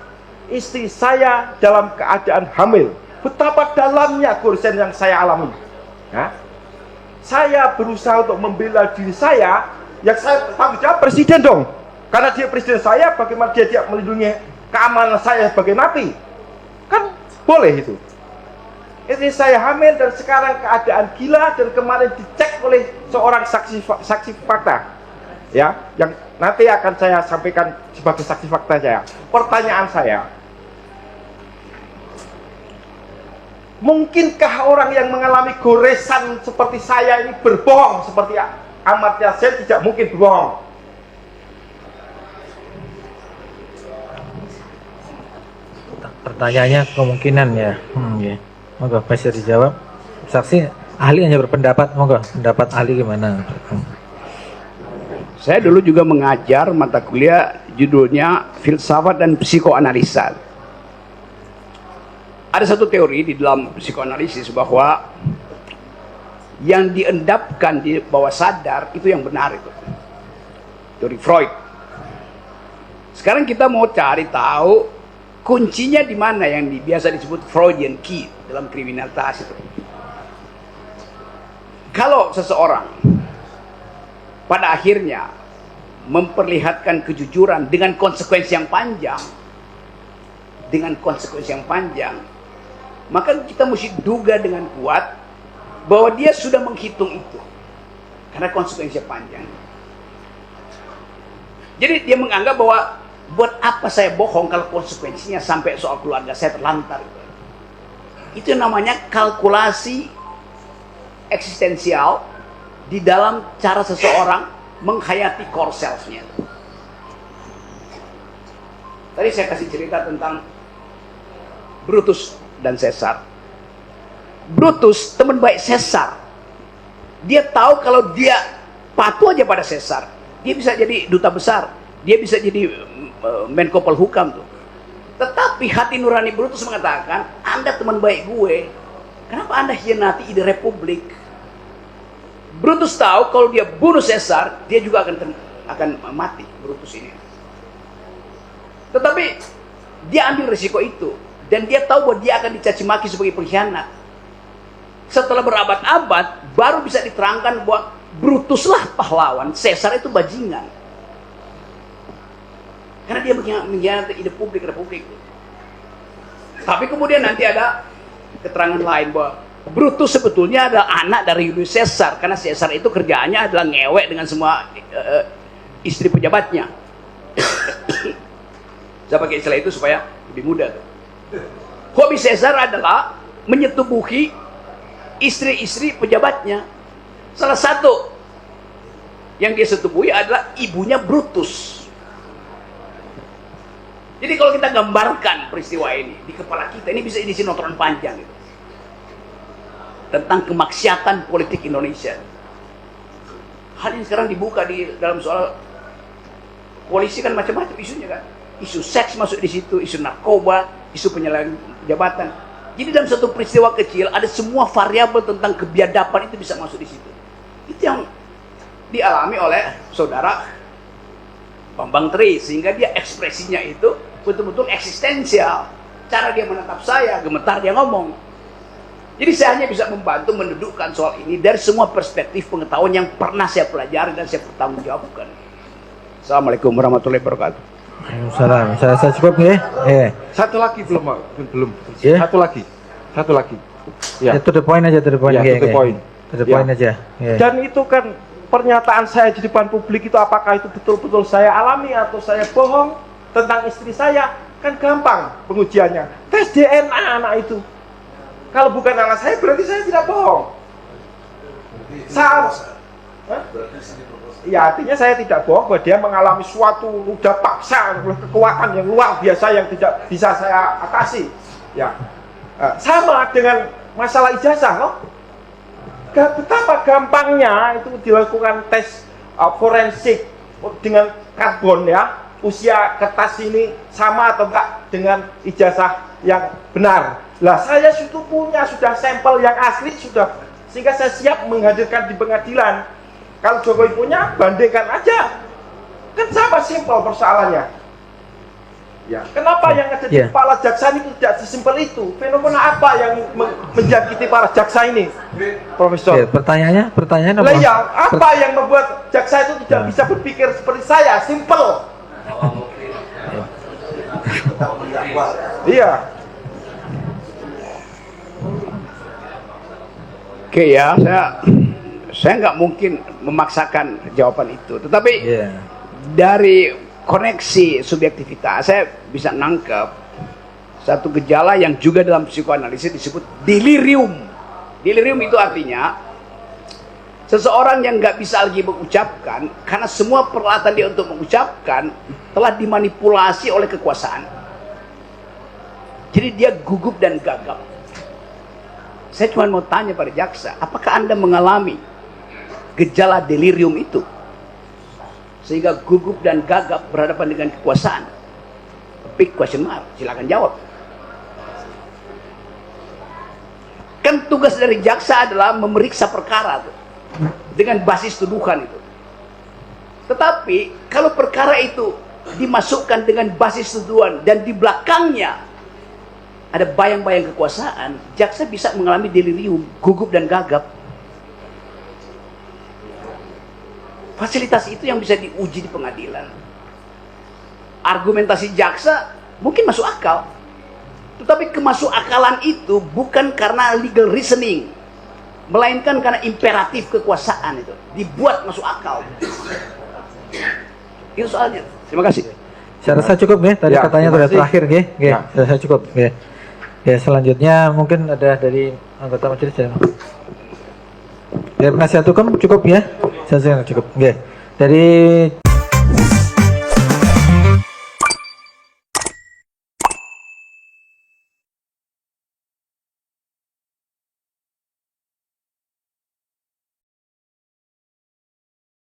istri saya dalam keadaan hamil. Betapa dalamnya goresan yang saya alami, ya. Saya berusaha untuk membela diri saya, yang saya tanggung jawab presiden dong, karena dia presiden saya, bagaimana dia tidak melindungi keamanan saya sebagai napi? Kan boleh itu. Istri saya hamil dan sekarang keadaan gila, dan kemarin dicek oleh seorang saksi fakta, ya, yang nanti akan saya sampaikan sebagai saksi fakta saya. Pertanyaan saya, mungkinkah orang yang mengalami goresan seperti saya ini berbohong seperti Amartya Sen? Tidak mungkin berbohong. Pertanyaannya kemungkinan ya. Ya. Monggo bisa dijawab. Saksi ahli hanya berpendapat, monggo pendapat ahli gimana? Saya dulu juga mengajar mata kuliah judulnya filsafat dan psikoanalisa. Ada satu teori di dalam psikoanalisis bahwa yang diendapkan di bawah sadar itu yang benar itu. Teori Freud. Sekarang kita mau cari tahu kuncinya di mana yang biasa disebut Freudian key dalam kriminalitas itu. Kalau seseorang pada akhirnya memperlihatkan kejujuran dengan konsekuensi yang panjang, maka kita mesti duga dengan kuat bahwa dia sudah menghitung itu karena konsekuensinya panjang. Jadi dia menganggap bahwa buat apa saya bohong kalau konsekuensinya sampai soal keluarga saya terlantar. Itu namanya kalkulasi eksistensial di dalam cara seseorang menghayati core self-nya. Tadi saya kasih cerita tentang Brutus dan Caesar. Brutus teman baik Caesar. Dia tahu kalau dia patuh aja pada Caesar, dia bisa jadi duta besar, dia bisa jadi Menko Polhukam tuh. Tetapi hati nurani Brutus mengatakan, Anda teman baik gue, kenapa Anda hianati ide republik? Brutus tahu kalau dia bunuh Caesar, dia juga akan mati, Brutus ini. Tetapi dia ambil risiko itu, dan dia tahu bahwa dia akan dicaci maki sebagai pengkhianat. Setelah berabad-abad, baru bisa diterangkan bahwa Brutuslah pahlawan, Caesar itu bajingan. Karena dia mengkhianati ide publik republik. Tapi kemudian nanti ada keterangan lain bahwa Brutus sebetulnya adalah anak dari Julius Caesar, karena Caesar itu kerjaannya adalah ngewek dengan semua istri pejabatnya. Saya pakai istilah itu supaya lebih mudah tuh. Hobi Caesar adalah menyetubuhi istri-istri pejabatnya. Salah satu yang dia setubuhi adalah ibunya Brutus. Jadi kalau kita gambarkan peristiwa ini di kepala kita, ini bisa isi sinetron panjang gitu, tentang kemaksiatan politik Indonesia. Hal ini sekarang dibuka di dalam soal polisi kan macam-macam isunya kan. Isu seks masuk di situ, isu narkoba, isu penyalahgunaan jabatan. Jadi dalam satu peristiwa kecil ada semua variabel tentang kebiadaban itu bisa masuk di situ. Itu yang dialami oleh saudara Bambang Tri, sehingga dia ekspresinya itu betul-betul eksistensial. Cara dia menatap saya, gemetar dia ngomong. Jadi saya hanya bisa membantu mendudukkan soal ini dari semua perspektif pengetahuan yang pernah saya pelajari dan saya pertanggungjawabkan. Assalamualaikum warahmatullahi wabarakatuh. Waalaikumsalam. Saya cukup nih. Satu lagi belum. Ya. Satu lagi. Ya. To the point aja, to the point. Ya, to the point. To the point aja. Ya. Dan itu kan pernyataan saya di depan publik itu, apakah itu betul-betul saya alami atau saya bohong tentang istri saya, kan gampang pengujiannya. Tes DNA anak itu. Kalau bukan anak saya berarti saya tidak bohong. Ya, artinya saya tidak bohong bahwa dia mengalami suatu ludah paksa, kekuatan yang luar biasa yang tidak bisa saya atasi. Ya, sama dengan masalah ijazah, loh. Betapa gampangnya itu dilakukan tes forensik dengan karbon, ya, usia kertas ini sama atau enggak dengan ijazah yang benar. Lah, saya sudah sampel yang asli sudah, sehingga saya siap menghadirkan di pengadilan. Kalau Jokowi punya, bandingkan aja. Kan sama simpel persoalannya. Ya, kenapa yang ada di kepala jaksa ini tidak sesimpel itu? Fenomena apa yang menjangkiti para jaksa ini, Profesor? Pertanyaannya apa? Lah ya, apa yang membuat jaksa itu tidak bisa berpikir seperti saya? Simpel. Iya. Oke ya, saya nggak mungkin memaksakan jawaban itu, tetapi dari koneksi subjektivitas saya bisa nangkep satu gejala yang juga dalam psikoanalisis disebut delirium. Delirium itu artinya seseorang yang nggak bisa lagi mengucapkan karena semua peralatan dia untuk mengucapkan telah dimanipulasi oleh kekuasaan. Jadi dia gugup dan gagap. Saya cuma mau tanya pada jaksa, apakah Anda mengalami gejala delirium itu? Sehingga gugup dan gagap berhadapan dengan kekuasaan? Big question mark, silakan jawab. Kan tugas dari jaksa adalah memeriksa perkara tuh, dengan basis tuduhan itu. Tetapi kalau perkara itu dimasukkan dengan basis tuduhan dan di belakangnya ada bayang-bayang kekuasaan, jaksa bisa mengalami delirium, gugup dan gagap. Fasilitas itu yang bisa diuji di pengadilan. Argumentasi jaksa mungkin masuk akal, tetapi kemasukakalan itu bukan karena legal reasoning, melainkan karena imperatif kekuasaan itu dibuat masuk akal. Itu soalnya. Terima kasih. Saya rasa cukup ya, tadi Ya, katanya terima sudah kasih. terakhir ya. Ya. Saya rasa cukup ya. Ya, selanjutnya mungkin ada dari anggota majelis ya. Dari penasihat hukum cukup ya. Saya rasa cukup. Oke. Dari